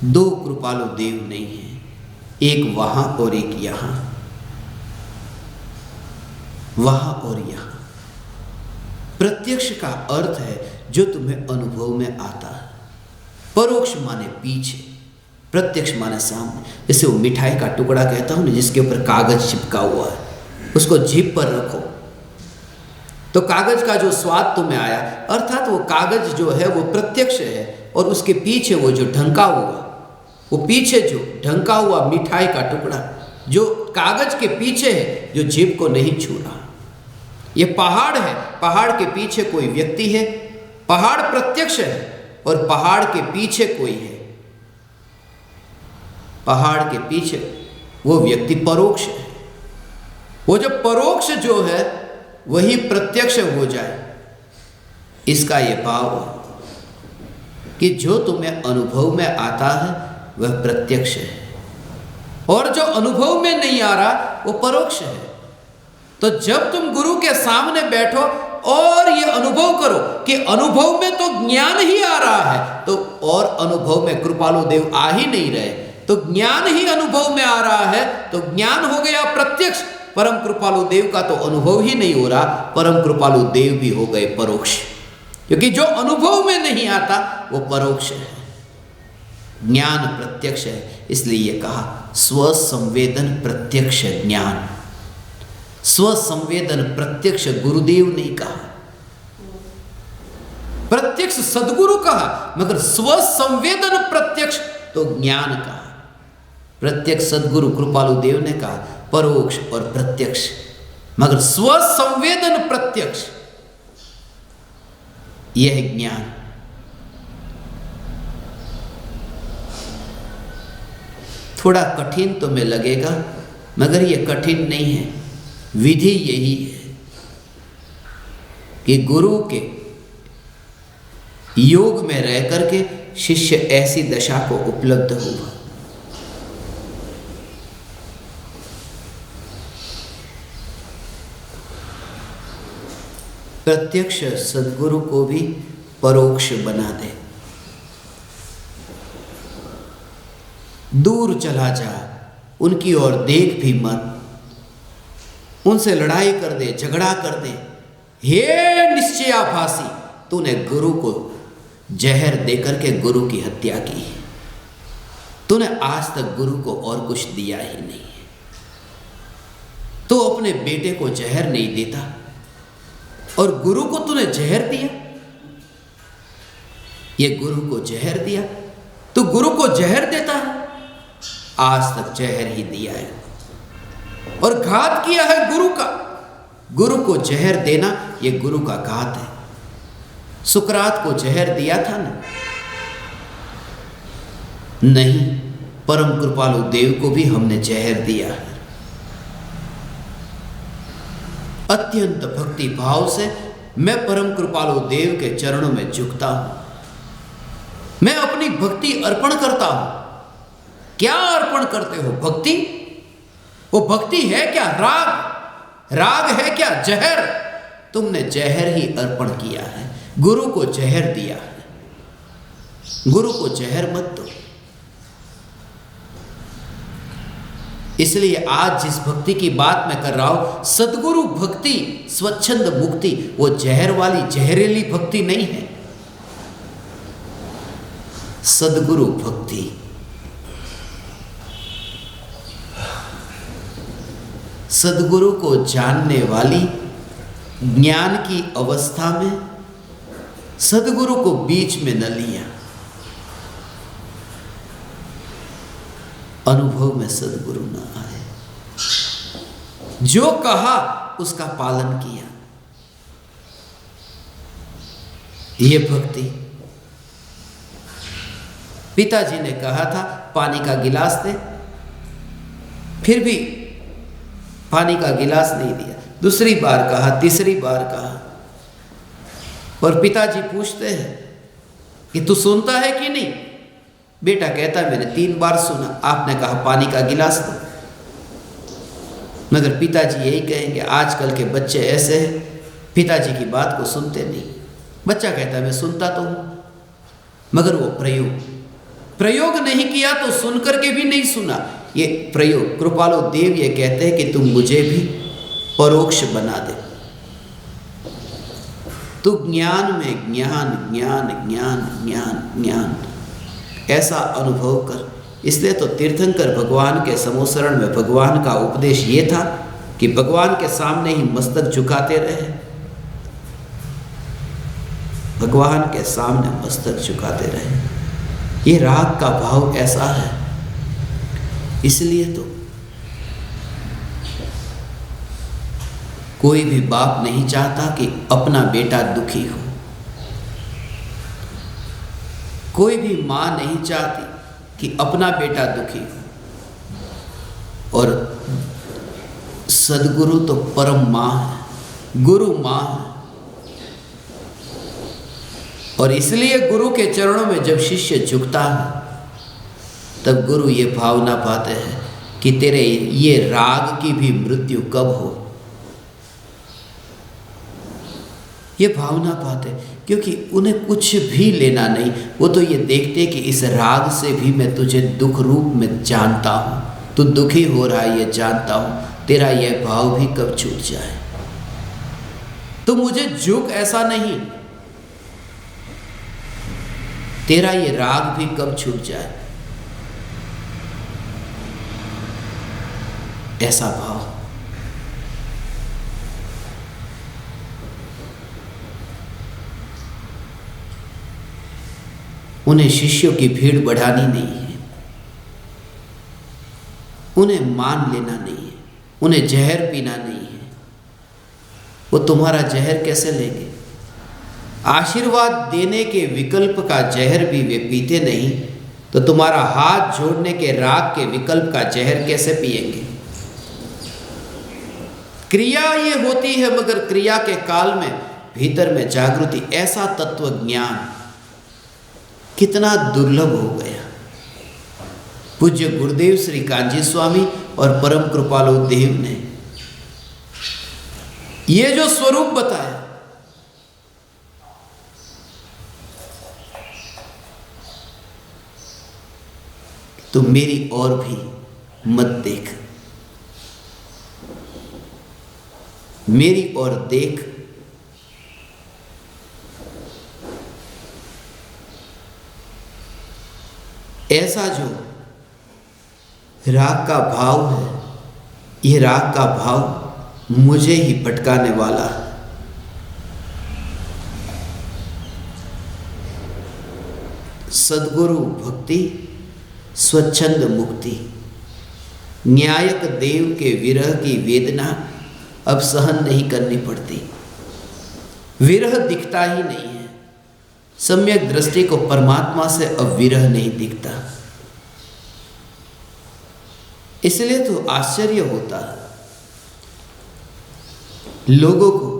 दो कृपालु देव नहीं है, एक वहां और एक यहां, वहां और यहां। प्रत्यक्ष का अर्थ है जो तुम्हें अनुभव में आता है। परोक्ष माने पीछे, प्रत्यक्ष माने सामने। जैसे वो मिठाई का टुकड़ा कहता हूं ना, जिसके ऊपर कागज चिपका हुआ है, उसको जीभ पर रखो तो कागज का जो स्वाद तुम्हें आया, अर्थात वो कागज जो है वो प्रत्यक्ष है, और उसके पीछे वो जो ढंका हुआ, वो पीछे जो ढंका हुआ मिठाई का टुकड़ा जो कागज के पीछे है, जो जीभ को नहीं छू रहा। ये पहाड़ है, पहाड़ के पीछे कोई व्यक्ति है। पहाड़ प्रत्यक्ष है और पहाड़ के पीछे कोई है। पहाड़ के पीछे वो व्यक्ति परोक्ष है। वो जो परोक्ष जो है वही प्रत्यक्ष हो जाए, इसका ये भाव कि जो तुम्हें अनुभव में आता है वह प्रत्यक्ष है, और जो अनुभव में नहीं आ रहा वो परोक्ष है। तो जब तुम गुरु के सामने बैठो और ये अनुभव करो कि अनुभव में तो ज्ञान ही आ रहा है, तो और अनुभव में कृपालु देव आ ही नहीं रहे, तो ज्ञान ही अनुभव में आ रहा है, तो ज्ञान हो गया प्रत्यक्ष। परम कृपालु देव का तो अनुभव ही नहीं हो रहा, परम कृपालु देव भी हो गए परोक्ष, क्योंकि जो अनुभव में नहीं आता वो परोक्ष है। ज्ञान प्रत्यक्ष है, इसलिए ये कहा स्वसंवेदन प्रत्यक्ष ज्ञान। स्वसंवेदन प्रत्यक्ष गुरुदेव ने कहा, प्रत्यक्ष सदगुरु कहा, मगर स्वसंवेदन प्रत्यक्ष तो ज्ञान कहा। प्रत्यक्ष सदगुरु कृपालु देव ने कहा, परोक्ष और प्रत्यक्ष, मगर स्वसंवेदन प्रत्यक्ष यह ज्ञान। थोड़ा कठिन तुम्हें लगेगा, मगर यह कठिन नहीं है। विधि यही है कि गुरु के योग में रह करके शिष्य ऐसी दशा को उपलब्ध हुआ। प्रत्यक्ष सद्गुरु को भी परोक्ष बना दे। दूर चला जा, उनकी ओर देख भी मत, उनसे लड़ाई कर दे, झगड़ा कर दे। हे निश्चयाभासी, तूने गुरु को जहर देकर के गुरु की हत्या की है। तूने आज तक गुरु को और कुछ दिया ही नहीं है। तो अपने बेटे को जहर नहीं देता और गुरु को तूने जहर दिया। ये गुरु को जहर दिया, तू गुरु को जहर देता है। आज तक जहर ही दिया है और घात किया है गुरु का। गुरु को जहर देना ये गुरु का घात है। सुकरात को जहर दिया था ना? नहीं, परम कृपालु देव को भी हमने जहर दिया है। अत्यंत भक्ति भाव से मैं परम कृपालु देव के चरणों में झुकता हूं। मैं अपनी भक्ति अर्पण करता हूं। क्या अर्पण करते हो? भक्ति। वो भक्ति है क्या? राग। राग है क्या? जहर। तुमने जहर ही अर्पण किया है, गुरु को जहर दिया है। गुरु को जहर मत दो। इसलिए आज जिस भक्ति की बात मैं कर रहा हूं, सद्गुरु भक्ति, स्वच्छंद मुक्ति, वो जहर वाली जहरीली भक्ति नहीं है। सद्गुरु भक्ति सद्गुरु को जानने वाली, ज्ञान की अवस्था में सद्गुरु को बीच में न लिया। अनुभव में सद्गुरु न आए। जो कहा उसका पालन किया, ये भक्ति। पिताजी ने कहा था पानी का गिलास दे, फिर भी पानी का गिलास नहीं दिया। दूसरी बार कहा, तीसरी बार कहा, और पिताजी पूछते हैं कि तू सुनता है कि नहीं? बेटा कहता है मैंने 3 बार सुना, आपने कहा पानी का गिलास दो। मगर पिताजी यही कहेंगे, आजकल के बच्चे ऐसे हैं, पिताजी की बात को सुनते नहीं। बच्चा कहता है मैं सुनता तो हूं, मगर वो प्रयोग नहीं किया तो सुनकर के भी नहीं सुना। ये प्रयोग, कृपालु देव ये कहते हैं कि तुम मुझे भी परोक्ष बना दे, तू ज्ञान में ज्ञान ज्ञान ज्ञान ज्ञान ज्ञान ऐसा अनुभव कर। इसलिए तो तीर्थंकर भगवान के समोसरण में भगवान का उपदेश ये था कि भगवान के सामने ही मस्तक झुकाते रहे, भगवान के सामने मस्तक झुकाते रहे। ये राग का भाव ऐसा है। इसलिए तो कोई भी बाप नहीं चाहता कि अपना बेटा दुखी हो, कोई भी मां नहीं चाहती कि अपना बेटा दुखी हो। और सद्गुरु तो परम मां है, गुरु मां है। और इसलिए गुरु के चरणों में जब शिष्य झुकता है तब गुरु ये भावना पाते हैं कि तेरे ये राग की भी मृत्यु कब हो। ये भावना पाते, क्योंकि उन्हें कुछ भी लेना नहीं। वो तो ये देखते कि इस राग से भी मैं तुझे दुख रूप में जानता हूँ, तू दुखी हो रहा है ये जानता हूँ, तेरा यह भाव भी कब छूट जाए। तो मुझे झुक ऐसा नहीं, तेरा ये राग भी कब छूट जाए, ऐसा भाव। उन्हें शिष्यों की भीड़ बढ़ानी नहीं है, उन्हें मान लेना नहीं है, उन्हें जहर पीना नहीं है। वो तुम्हारा जहर कैसे लेंगे? आशीर्वाद देने के विकल्प का जहर भी वे पीते नहीं, तो तुम्हारा हाथ जोड़ने के राग के विकल्प का जहर कैसे पिएंगे? क्रिया ये होती है, मगर क्रिया के काल में भीतर में जागृति, ऐसा तत्व ज्ञान कितना दुर्लभ हो गया। पूज्य गुरुदेव श्री कांजी स्वामी और परम कृपालु देव ने ये जो स्वरूप बताया, तो मेरी और भी मत देख, मेरी ओर देख। ऐसा जो राग का भाव है, ये राग का भाव मुझे ही भटकाने वाला है। सद्गुरु भक्ति स्वच्छंद मुक्ति, न्यायक देव के विरह की वेदना अब सहन नहीं करनी पड़ती। विरह दिखता ही नहीं है, सम्यक दृष्टि को परमात्मा से अब विरह नहीं दिखता। इसलिए तो आश्चर्य होता है लोगों को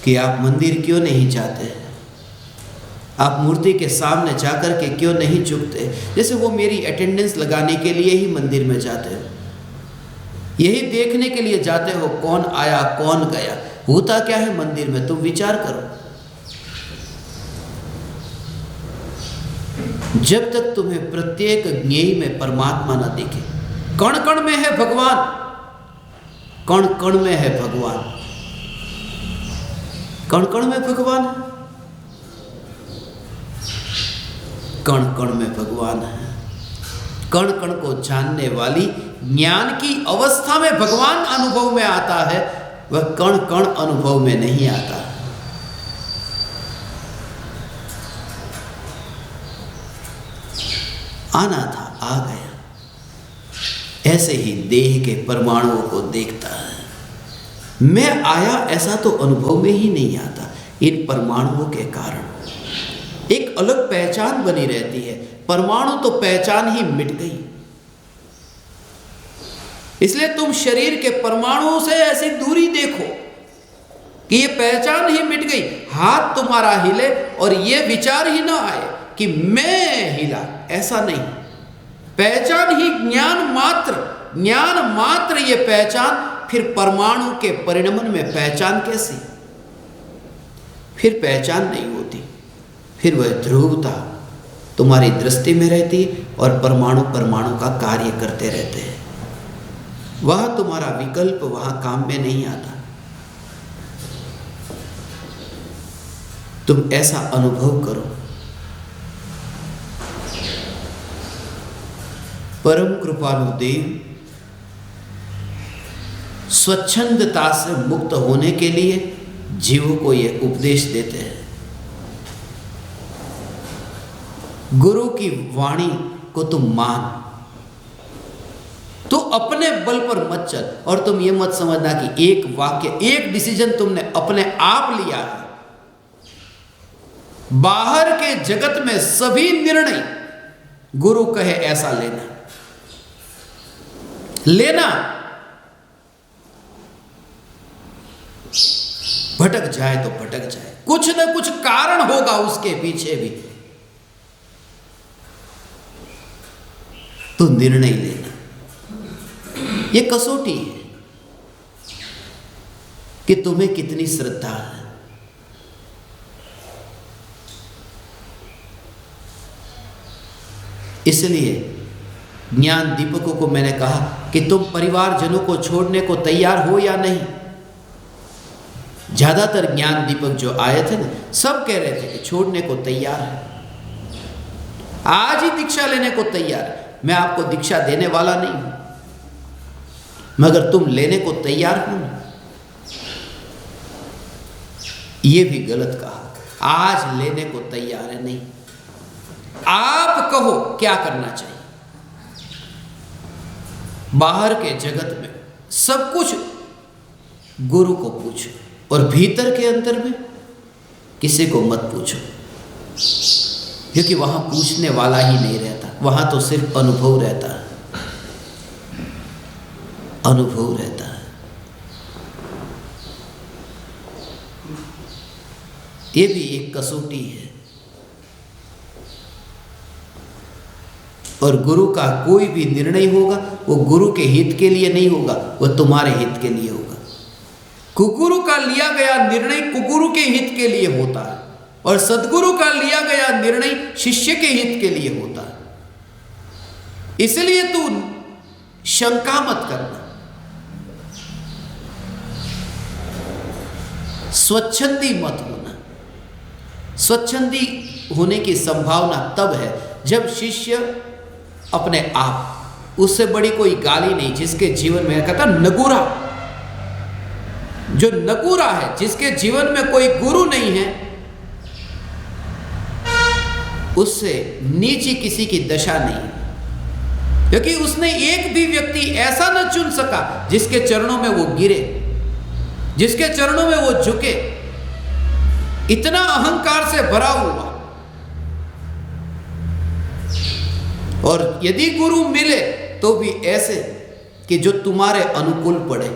कि आप मंदिर क्यों नहीं जाते, आप मूर्ति के सामने जाकर के क्यों नहीं झुकते। जैसे वो मेरी अटेंडेंस लगाने के लिए ही मंदिर में जाते हो, यही देखने के लिए जाते हो कौन आया कौन गया। होता क्या है मंदिर में, तुम विचार करो। जब तक तुम्हें प्रत्येक ज्ञेय में परमात्मा न दिखे, कण कण में है भगवान, कण कण में है भगवान, कण कण में भगवान है, कण कण में भगवान है। कण कण को जानने वाली ज्ञान की अवस्था में भगवान अनुभव में आता है, वह कण कण अनुभव में नहीं आता। आना था, आ गया। ऐसे ही देह के परमाणुओं को देखता है। मैं आया ऐसा तो अनुभव में ही नहीं आता। इन परमाणुओं के कारण एक अलग पहचान बनी रहती है। परमाणु तो पहचान ही मिट गई। इसलिए तुम शरीर के परमाणुओं से ऐसी दूरी देखो कि ये पहचान ही मिट गई। हाथ तुम्हारा हिले और ये विचार ही ना आए कि मैं हिला, ऐसा नहीं। पहचान ही ज्ञान मात्र ये पहचान। फिर परमाणु के परिणमन में पहचान कैसी? फिर पहचान नहीं होती। फिर वह ध्रुवता तुम्हारी दृष्टि में रहती है और परमाणु का कार्य करते रहते हैं। वह तुम्हारा विकल्प वहां काम में नहीं आता। तुम ऐसा अनुभव करो। परम कृपालु देव स्वच्छंदता से मुक्त होने के लिए जीवों को यह उपदेश देते हैं। गुरु की वाणी को तुम मान, तो अपने बल पर मत चल। और तुम ये मत समझना कि एक वाक्य, एक डिसीजन तुमने अपने आप लिया है। बाहर के जगत में सभी निर्णय गुरु कहे ऐसा लेना। भटक जाए तो भटक जाए, कुछ न कुछ कारण होगा उसके पीछे भी, तो निर्णय लेना। ये कसौटी है कि तुम्हें कितनी श्रद्धा है। इसलिए ज्ञान दीपकों को मैंने कहा कि तुम परिवारजनों को छोड़ने को तैयार हो या नहीं। ज्यादातर ज्ञान दीपक जो आए थे ना, सब कह रहे थे कि छोड़ने को तैयार है, आज ही दीक्षा लेने को तैयार है। मैं आपको दीक्षा देने वाला नहीं हूं, मगर तुम लेने को तैयार हो ना। ये भी गलत कहा। आज लेने को तैयार है नहीं, आप कहो क्या करना चाहिए। बाहर के जगत में सब कुछ गुरु को पूछो, और भीतर के अंतर में किसी को मत पूछो, क्योंकि वहां पूछने वाला ही नहीं रहता। वहां तो सिर्फ अनुभव रहता है, अनुभव रहता है। ये भी एक कसौटी है। और गुरु का कोई भी निर्णय होगा वो गुरु के हित के लिए नहीं होगा, वो तुम्हारे हित के लिए होगा। कुगुरु का लिया गया निर्णय कुगुरु के हित के लिए होता है, और सद्गुरु का लिया गया निर्णय शिष्य के हित के लिए होता है। इसलिए तू शंका मत करना। स्वच्छंदी मत होना। स्वच्छंदी होने की संभावना तब है जब शिष्य अपने आप, उससे बड़ी कोई गाली नहीं, जिसके जीवन में कहता नगुरा, जो नगुरा है, जिसके जीवन में कोई गुरु नहीं है, उससे नीची किसी की दशा नहीं, क्योंकि उसने एक भी व्यक्ति ऐसा न चुन सका जिसके चरणों में वो गिरे, जिसके चरणों में वो झुके। इतना अहंकार से भरा हुआ। और यदि गुरु मिले तो भी ऐसे कि जो तुम्हारे अनुकूल पड़े।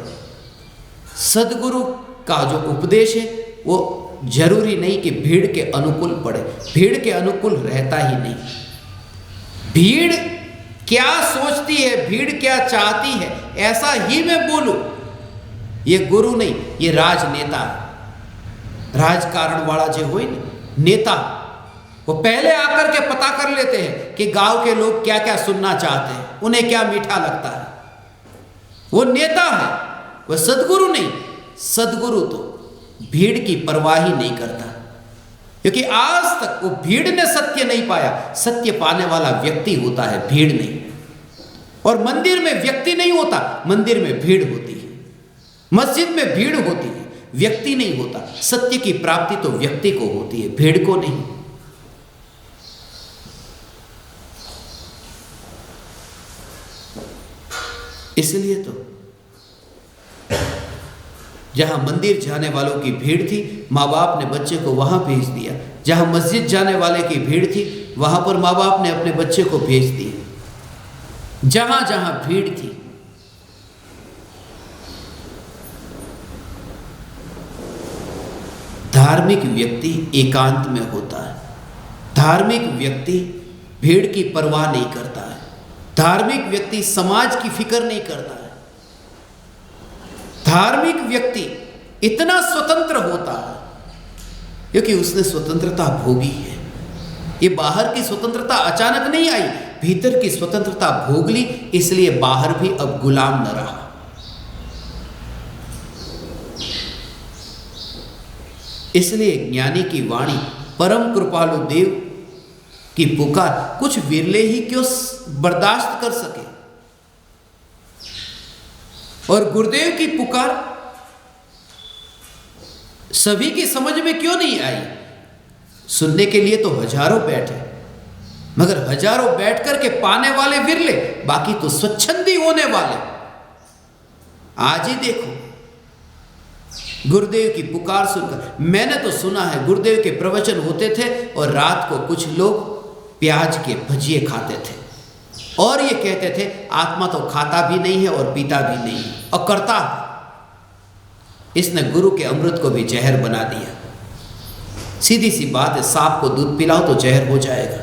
सद्गुरु का जो उपदेश है वो जरूरी नहीं कि भीड़ के अनुकूल पड़े, भीड़ के अनुकूल रहता ही नहीं। भीड़ क्या सोचती है, भीड़ क्या चाहती है, ऐसा ही मैं बोलूं, ये गुरु नहीं, ये राजनेता है। राजकारण वाला जो हो नेता, वो पहले आकर के पता कर लेते हैं कि गांव के लोग क्या क्या सुनना चाहते हैं, उन्हें क्या मीठा लगता है। वो नेता है, वह सद्गुरु नहीं। सद्गुरु तो भीड़ की परवाह ही नहीं करता, क्योंकि आज तक वो भीड़ ने सत्य नहीं पाया। सत्य पाने वाला व्यक्ति होता है, भीड़ नहीं। और मंदिर में व्यक्ति नहीं होता, मंदिर में भीड़ होती है। मस्जिद में भीड़ होती है, व्यक्ति नहीं होता। सत्य की प्राप्ति तो व्यक्ति को होती है, भीड़ को नहीं। इसलिए तो जहां मंदिर जाने वालों की भीड़ थी, माँ बाप ने बच्चे को वहां भेज दिया। जहां मस्जिद जाने वाले की भीड़ थी, वहां पर माँ बाप ने अपने बच्चे को भेज दिया। जहां जहां भीड़ थी, धार्मिक व्यक्ति एकांत में होता है। धार्मिक व्यक्ति भीड़ की परवाह नहीं करता है। धार्मिक व्यक्ति समाज की फिक्र नहीं करता है। धार्मिक व्यक्ति इतना स्वतंत्र होता है क्योंकि उसने स्वतंत्रता भोगी है। ये बाहर की स्वतंत्रता अचानक नहीं आई, भीतर की स्वतंत्रता भोग ली, इसलिए बाहर भी अब गुलाम न रहा। इसलिए ज्ञानी की वाणी, परम कृपालु देव की पुकार कुछ विरले ही क्यों बर्दाश्त कर सके, और गुरुदेव की पुकार सभी की समझ में क्यों नहीं आई। सुनने के लिए तो हजारों बैठे, मगर हजारों बैठ करके पाने वाले विरले, बाकी तो स्वच्छंदी होने वाले। आज ही देखो गुरुदेव की पुकार सुनकर, मैंने तो सुना है गुरुदेव के प्रवचन होते थे और रात को कुछ लोग प्याज के भजिए खाते थे और ये कहते थे आत्मा तो खाता भी नहीं है और पीता भी नहीं है और करता है। इसने गुरु के अमृत को भी जहर बना दिया। सीधी सी बात है, सांप को दूध पिलाओ तो जहर हो जाएगा।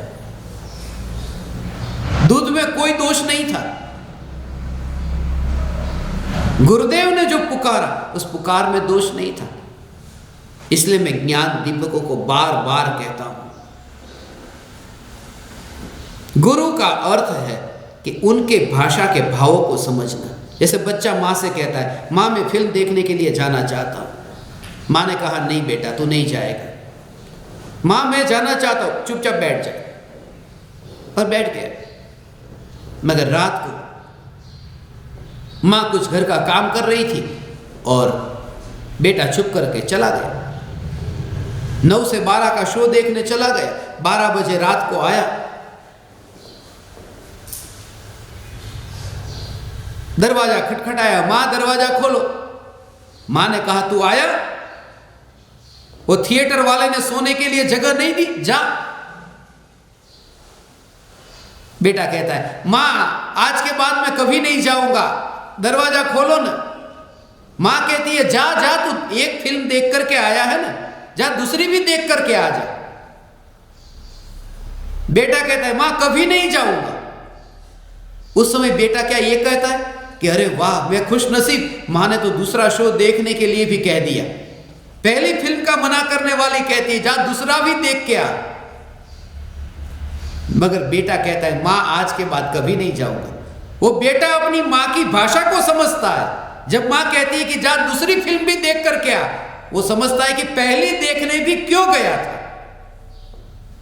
दूध में कोई दोष नहीं था। गुरुदेव ने जो पुकारा उस पुकार में दोष नहीं था। इसलिए मैं ज्ञान दीपकों को बार बार कहता हूं, गुरु का अर्थ है कि उनके भाषा के भावों को समझना। जैसे बच्चा माँ से कहता है, माँ मैं फिल्म देखने के लिए जाना चाहता हूं। माँ ने कहा नहीं बेटा तू नहीं जाएगा। माँ मैं जाना चाहता हूं, चुपचाप बैठ जा, और बैठ गया। मगर रात को माँ कुछ घर का काम कर रही थी और बेटा चुप करके चला गया। 9 से 12 का शो देखने चला गया। 12 बजे रात को आया, दरवाजा खटखटाया, मां दरवाजा खोलो। मां ने कहा तू आया? वो थिएटर वाले ने सोने के लिए जगह नहीं दी, जा। बेटा कहता है मां आज के बाद मैं कभी नहीं जाऊंगा, दरवाजा खोलो ना। मां कहती है जा जा, तू एक फिल्म देख करके आया है ना, जा दूसरी भी देख करके आ जा। बेटा कहता है मां कभी नहीं जाऊंगा। उस समय बेटा क्या ये कहता है कि अरे वाह मैं खुश नसीब, मां ने तो दूसरा शो देखने के लिए भी कह दिया। पहली फिल्म का मना करने वाली कहती है जा दूसरा भी देख के आ। मगर बेटा कहता है मां आज के बाद कभी नहीं जाऊंगा। वो बेटा अपनी मां की भाषा को समझता है। जब मां कहती है कि जा दूसरी फिल्म भी देख करके आ, वो समझता है कि पहली देखने भी क्यों गया था।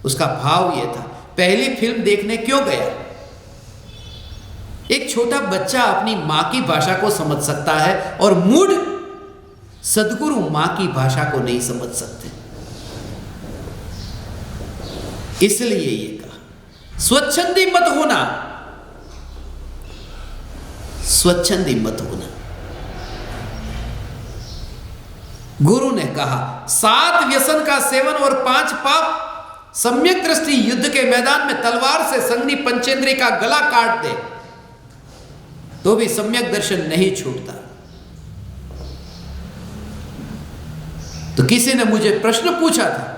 उसका भाव ये था, पहली फिल्म देखने क्यों गया। एक छोटा बच्चा अपनी मां की भाषा को समझ सकता है और मूढ़ सद्गुरु मां की भाषा को नहीं समझ सकते। इसलिए ये कहा स्वच्छंदी मत होना, स्वच्छंदी मत होना। गुरु ने कहा 7 व्यसन का सेवन और 5 पाप। सम्यक दृष्टि युद्ध के मैदान में तलवार से संगनी पंचेंद्रिय का गला काट दे तो भी सम्यक दर्शन नहीं छूटता। तो किसी ने मुझे प्रश्न पूछा था,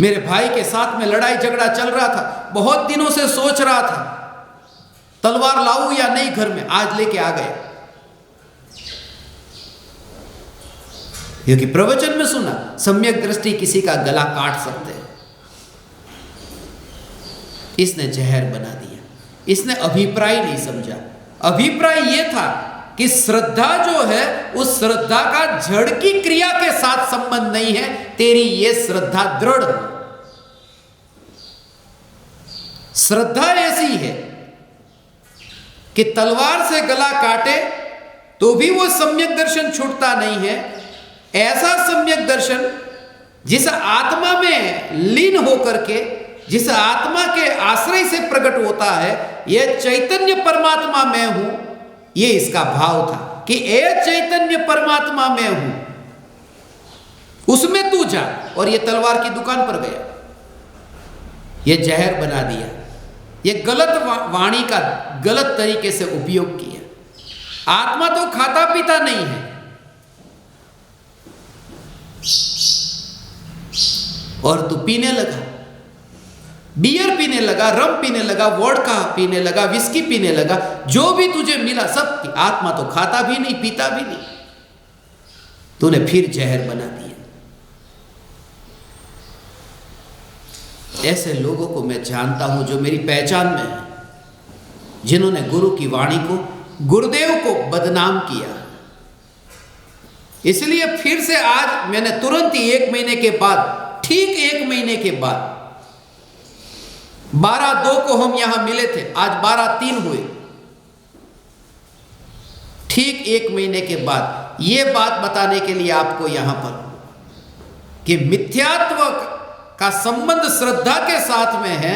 मेरे भाई के साथ में लड़ाई झगड़ा चल रहा था, बहुत दिनों से सोच रहा था तलवार लाऊं या नहीं घर में, आज लेके आ गए। क्योंकि प्रवचन में सुना सम्यक दृष्टि किसी का गला काट सकते हैं। इसने जहर बना दिया। इसने अभिप्राय नहीं समझा। अभिप्राय यह था कि श्रद्धा जो है उस श्रद्धा का जड़ की क्रिया के साथ संबंध नहीं है, तेरी यह श्रद्धा दृढ़ हो। श्रद्धा ऐसी है कि तलवार से गला काटे तो भी वो सम्यक दर्शन छूटता नहीं है। ऐसा सम्यक दर्शन जिस आत्मा में लीन होकर के, जिस आत्मा के आश्रय से प्रकट होता है, यह चैतन्य परमात्मा मैं हूं, ये इसका भाव था कि ए चैतन्य परमात्मा मैं हूं, उसमें तू जा। और ये तलवार की दुकान पर गया, ये जहर बना दिया, ये गलत वाणी का गलत तरीके से उपयोग किया। आत्मा तो खाता पीता नहीं है, और तू पीने लगा, बियर पीने लगा, रम पीने लगा, वोडका पीने लगा, विस्की पीने लगा, जो भी तुझे मिला सब। आत्मा तो खाता भी नहीं, पीता भी नहीं, तूने फिर जहर बना दिया। ऐसे लोगों को मैं जानता हूं जो मेरी पहचान में है, जिन्होंने गुरु की वाणी को, गुरुदेव को बदनाम किया। इसलिए फिर से आज मैंने तुरंत ही 1 महीने के बाद, ठीक 1 महीने के बाद, 12/2 को हम यहां मिले थे, आज 12/3 हुए, ठीक 1 महीने के बाद यह बात बताने के लिए आपको यहां पर कि मिथ्यात्व का संबंध श्रद्धा के साथ में है,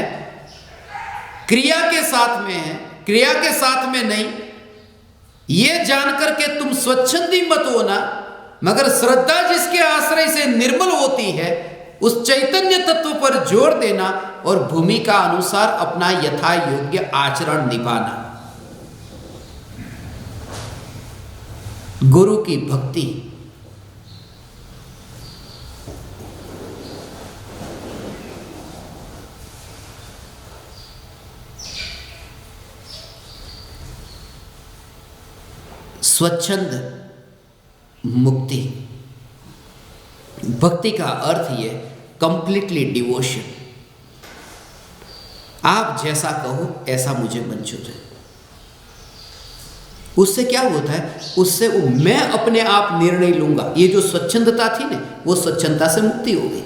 क्रिया के साथ में है, क्रिया के साथ में नहीं। यह जानकर के तुम स्वच्छंदी मत होना, मगर श्रद्धा जिसके आश्रय से निर्मल होती है, उस चैतन्य तत्व पर जोर देना और भूमिका अनुसार अपना यथा योग्य आचरण निभाना। गुरु की भक्ति स्वच्छंद मुक्ति, भक्ति का अर्थ ये कंप्लीटली डिवोशन। आप जैसा कहो ऐसा मुझे मंजूर है। उससे क्या होता है? उससे वो मैं अपने आप निर्णय लूंगा, ये जो स्वच्छंदता थी ना, वो स्वच्छंदता से मुक्ति हो गई।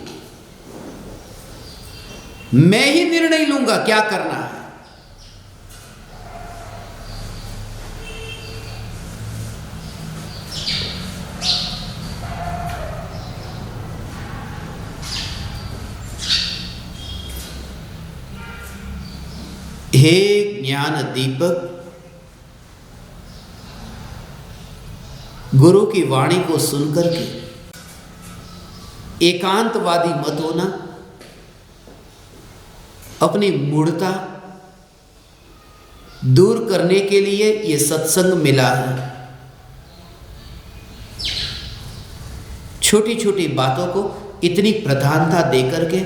मैं ही निर्णय लूंगा क्या करना है। हे ज्ञान दीपक, गुरु की वाणी को सुनकर के एकांतवादी मत होना, अपनी मूढ़ता दूर करने के लिए ये सत्संग मिला है। छोटी छोटी बातों को इतनी प्रधानता देकर के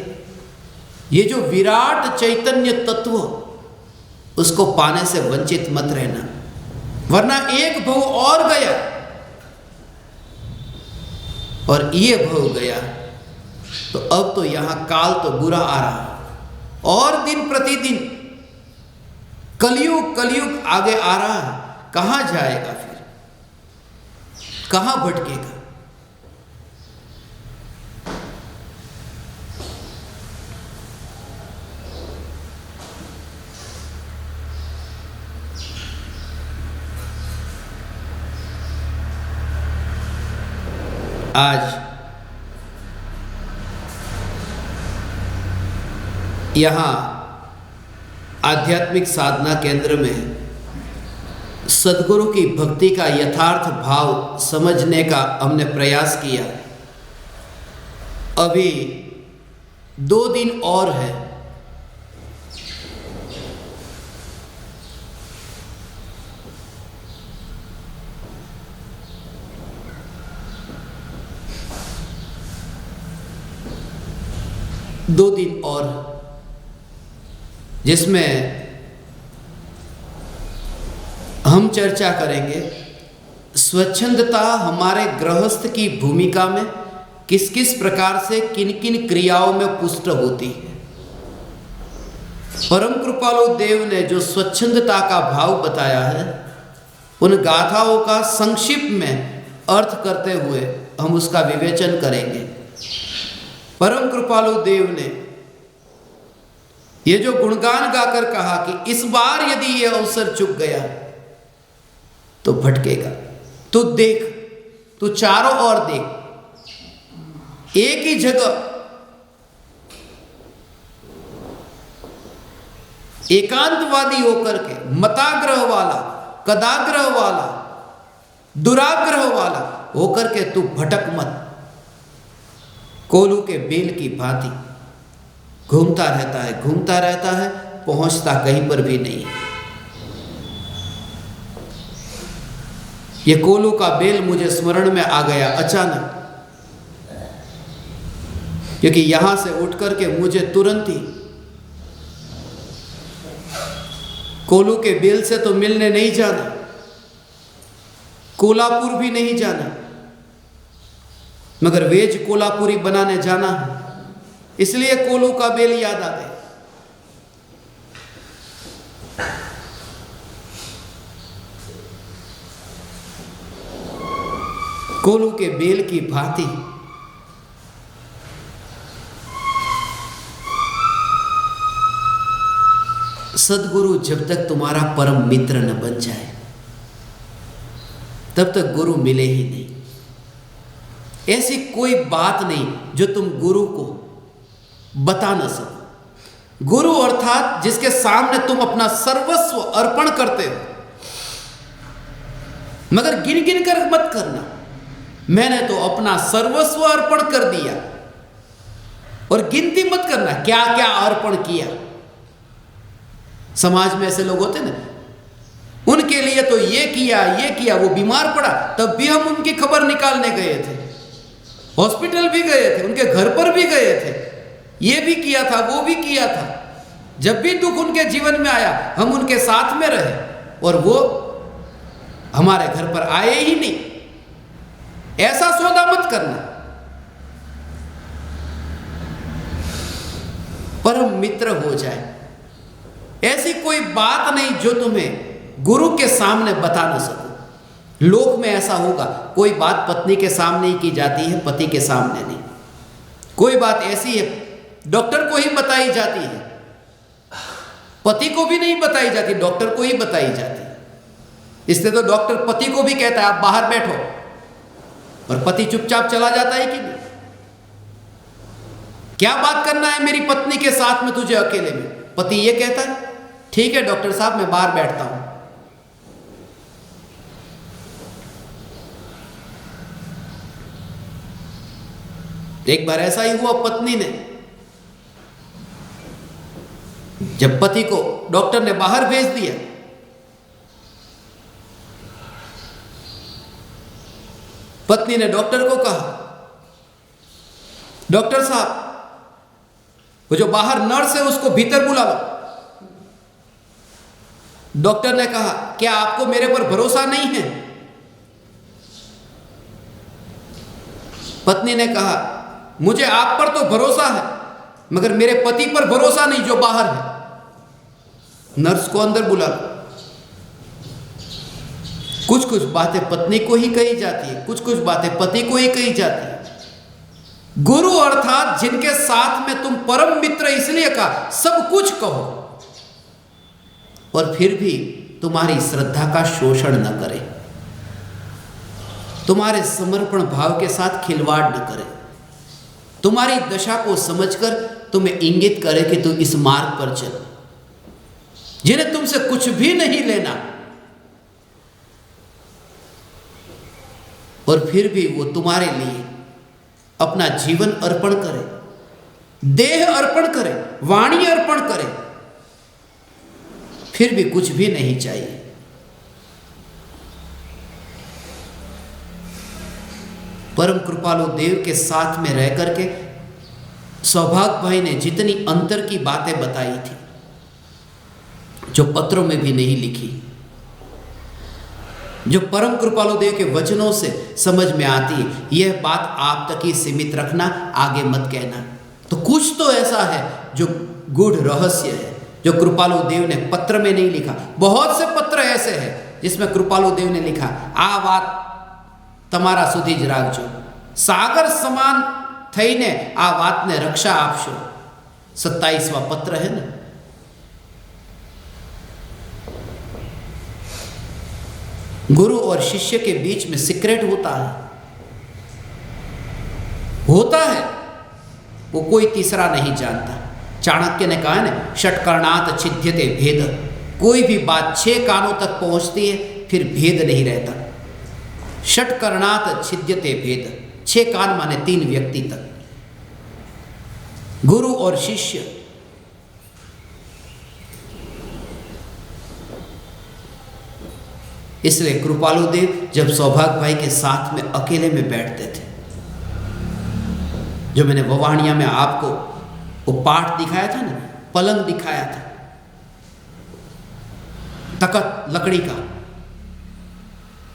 ये जो विराट चैतन्य तत्व, उसको पाने से वंचित मत रहना, वरना एक भव और गया, और ये भव गया तो अब तो यहां काल तो बुरा आ रहा है, और दिन प्रतिदिन कलयुग आगे आ रहा है। कहां जाएगा फिर, कहां भटकेगा? आज यहाँ आध्यात्मिक साधना केंद्र में सद्गुरु की भक्ति का यथार्थ भाव समझने का हमने प्रयास किया। अभी 2 दिन और है। दो दिन और, जिसमें हम चर्चा करेंगे स्वच्छंदता हमारे गृहस्थ की भूमिका में किस किस प्रकार से किन किन क्रियाओं में पुष्ट होती है। परम कृपालु देव ने जो स्वच्छंदता का भाव बताया है, उन गाथाओं का संक्षिप्त में अर्थ करते हुए हम उसका विवेचन करेंगे। परम कृपालु देव ने ये जो गुणगान गाकर कहा कि इस बार यदि ये अवसर चूक गया तो भटकेगा। तू देख, तू चारों ओर देख, एक ही जगह एकांतवादी होकर के, मताग्रह वाला, कदाग्रह वाला, दुराग्रह वाला होकर के तू भटक मत। कोलू के बेल की भांति घूमता रहता है, पहुंचता कहीं पर भी नहीं। ये कोलू का बेल मुझे स्मरण में आ गया अचानक, क्योंकि यहां से उठ करके मुझे तुरंत ही कोलू के बेल से तो मिलने नहीं जाना, कोल्हापुर भी नहीं जाना, मगर वेज कोल्हापुरी बनाने जाना है, इसलिए कोलू का बेल याद आ गया। कोलू के बेल की भांति सदगुरु जब तक तुम्हारा परम मित्र न बन जाए तब तक गुरु मिले ही नहीं। ऐसी कोई बात नहीं जो तुम गुरु को बता न सको। गुरु अर्थात जिसके सामने तुम अपना सर्वस्व अर्पण करते हो, मगर गिन गिन कर मत करना, मैंने तो अपना सर्वस्व अर्पण कर दिया, और गिनती मत करना क्या क्या अर्पण किया। समाज में ऐसे लोग होते ना, उनके लिए तो ये किया, वो बीमार पड़ा तब भी हम उनकी खबर निकालने गए थे, हॉस्पिटल भी गए थे, उनके घर पर भी गए थे, ये भी किया था, वो भी किया था। जब भी दुख उनके जीवन में आया हम उनके साथ में रहे, और वो हमारे घर पर आए ही नहीं। ऐसा सौदा मत करना। परम मित्र हो जाए, ऐसी कोई बात नहीं जो तुम्हें गुरु के सामने बता न सको। लोक में ऐसा होगा, कोई बात पत्नी के सामने ही की जाती है, पति के सामने नहीं। कोई बात ऐसी है डॉक्टर को ही बताई जाती है, पति को भी नहीं बताई जाती, डॉक्टर को ही बताई जाती है। इसलिए तो डॉक्टर पति को भी कहता है आप बाहर बैठो, और पति चुपचाप चला जाता है कि नहीं। क्या बात करना है मेरी पत्नी के साथ में तुझे अकेले में? पति ये कहता है ठीक है डॉक्टर साहब मैं बाहर बैठता हूं। एक बार ऐसा ही हुआ, पत्नी ने जब पति को डॉक्टर ने बाहर भेज दिया, पत्नी ने डॉक्टर को कहा डॉक्टर साहब वो जो बाहर नर्स है उसको भीतर बुला लो। डॉक्टर ने कहा क्या आपको मेरे पर भरोसा नहीं है? पत्नी ने कहा मुझे आप पर तो भरोसा है, मगर मेरे पति पर भरोसा नहीं जो बाहर है। नर्स को अंदर बुला लो। कुछ कुछ बातें पत्नी को ही कही जाती है, कुछ कुछ बातें पति को ही कही जाती है। गुरु अर्थात जिनके साथ में तुम परम मित्र, इसलिए कहा सब कुछ कहो, और फिर भी तुम्हारी श्रद्धा का शोषण न करे, तुम्हारे समर्पण भाव के साथ खिलवाड़ न करे, तुम्हारी दशा को समझकर तुम्हें इंगित करे कि तुम इस मार्ग पर चलो। जिन्हें तुमसे कुछ भी नहीं लेना, और फिर भी वो तुम्हारे लिए अपना जीवन अर्पण करे, देह अर्पण करे, वाणी अर्पण करे, फिर भी कुछ भी नहीं चाहिए। परम कृपालु देव के साथ में रह करके सौभाग्य भाई ने जितनी अंतर की बातें बताई थी, जो पत्रों में भी नहीं लिखी, जो परम कृपालु देव के वचनों से समझ में आती है, यह बात आप तक ही सीमित रखना, आगे मत कहना। तो कुछ तो ऐसा है जो गूढ़ रहस्य है, जो कृपालु देव ने पत्र में नहीं लिखा। बहुत से पत्र ऐसे हैं जिसमें कृपालु देव ने लिखा आ बात તમારા સુધી જ રાખજો, સાગર સમાન થઈને આ વાતને રક્ષા આપશો। 27વાं પત્ર है ना। गुरु और शिष्य के बीच में सीक्रेट होता है, वो कोई तीसरा नहीं जानता। चाणक्य ने कहा है ना, षट्कर्णात् छिद्यते भेद। कोई भी बात 6 कानों तक पहुंचती है फिर भेद नहीं रहता। षट्कर्णात् छिद्यते भेद, 6 कान माने 3 व्यक्ति तक, गुरु और शिष्य। इसलिए कृपालु देव जब सौभाग्य भाई के साथ में अकेले में बैठते थे, जो मैंने ववाहनिया में आपको वो पाठ दिखाया था ना, पलंग दिखाया था तकत लकड़ी का,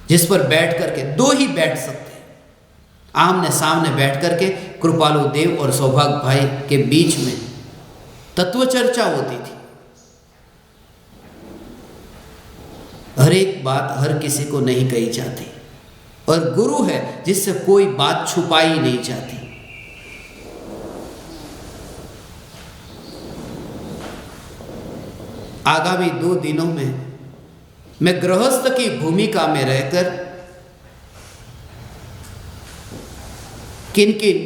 जिस पर बैठ करके 2 ही बैठ सकते हैं, आमने सामने बैठ करके कृपालु देव और सौभाग्य भाई के बीच में तत्व चर्चा होती थी। हर एक बात हर किसी को नहीं कही जाती, और गुरु है जिससे कोई बात छुपाई नहीं जाती। आगामी 2 दिनों में मैं गृहस्थ की भूमिका में रहकर किन किन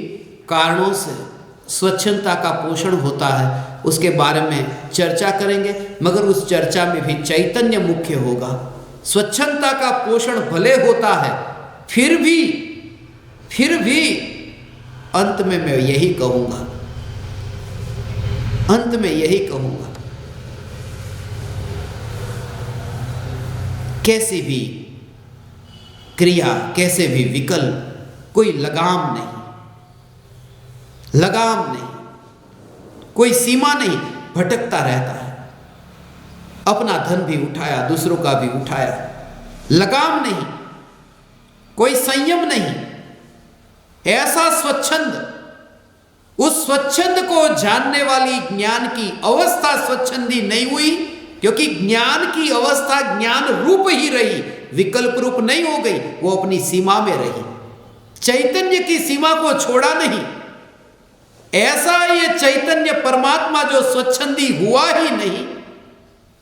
कारणों से स्वच्छंदता का पोषण होता है उसके बारे में चर्चा करेंगे, मगर उस चर्चा में भी चैतन्य मुख्य होगा। स्वच्छंदता का पोषण भले होता है, फिर भी अंत में मैं यही कहूँगा, अंत में यही कहूँगा, कैसी भी क्रिया, कैसे भी विकल्प, कोई लगाम नहीं, कोई सीमा नहीं, भटकता रहता है। अपना धन भी उठाया, दूसरों का भी उठाया, लगाम नहीं, कोई संयम नहीं। ऐसा स्वच्छंद, उस स्वच्छंद को जानने वाली ज्ञान की अवस्था स्वच्छंदी नहीं हुई, क्योंकि ज्ञान की अवस्था ज्ञान रूप ही रही, विकल्प रूप नहीं हो गई, वो अपनी सीमा में रही, चैतन्य की सीमा को छोड़ा नहीं। ऐसा ये चैतन्य परमात्मा जो स्वच्छंदी हुआ ही नहीं,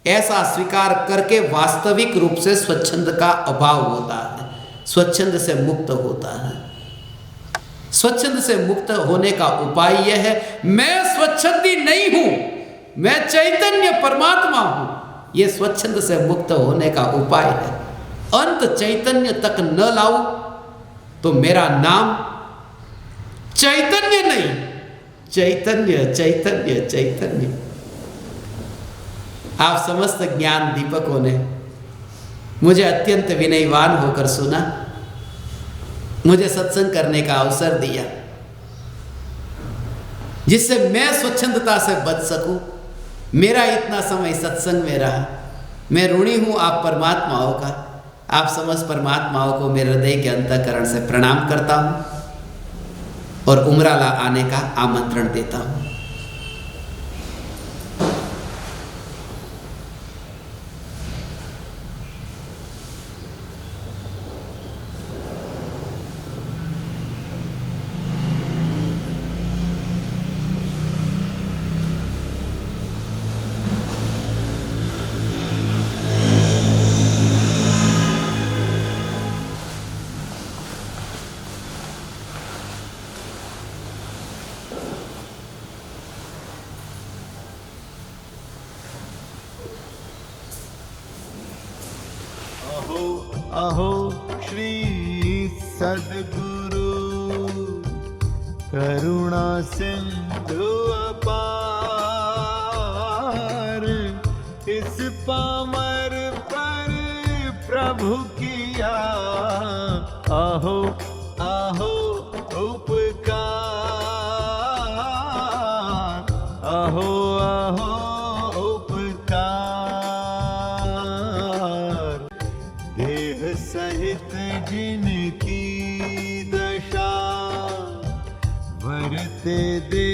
ऐसा स्वीकार करके वास्तविक रूप से स्वच्छंद का अभाव होता है, स्वच्छंद से मुक्त होता है। स्वच्छंद से मुक्त होने का उपाय यह है, मैं स्वच्छंदी नहीं हूं, मैं चैतन्य परमात्मा हूं। यह स्वच्छंद से मुक्त होने का उपाय है। अंत चैतन्य तक न लाऊं तो मेरा नाम चैतन्य नहीं, चैतन्य चैतन्य चैतन्य। आप समस्त ज्ञान दीपकों ने मुझे अत्यंत विनयवान होकर सुना, मुझे सत्संग करने का अवसर दिया, जिससे मैं स्वच्छंदता से बच सकूं। मेरा इतना समय सत्संग में रहा, मैं ऋणी हूं आप परमात्माओं का। आप समस्त परमात्माओं को मेरे हृदय के अंतःकरण से प्रणाम करता हूं और उमराला आने का आमंत्रण देता हूं। अहो श्री सद्गुरु करुणा सिंधु अपार, इस पामर पर प्रभु किया अहो अहो उपकार, अहो अहो सहित जिनकी दशा वरते दे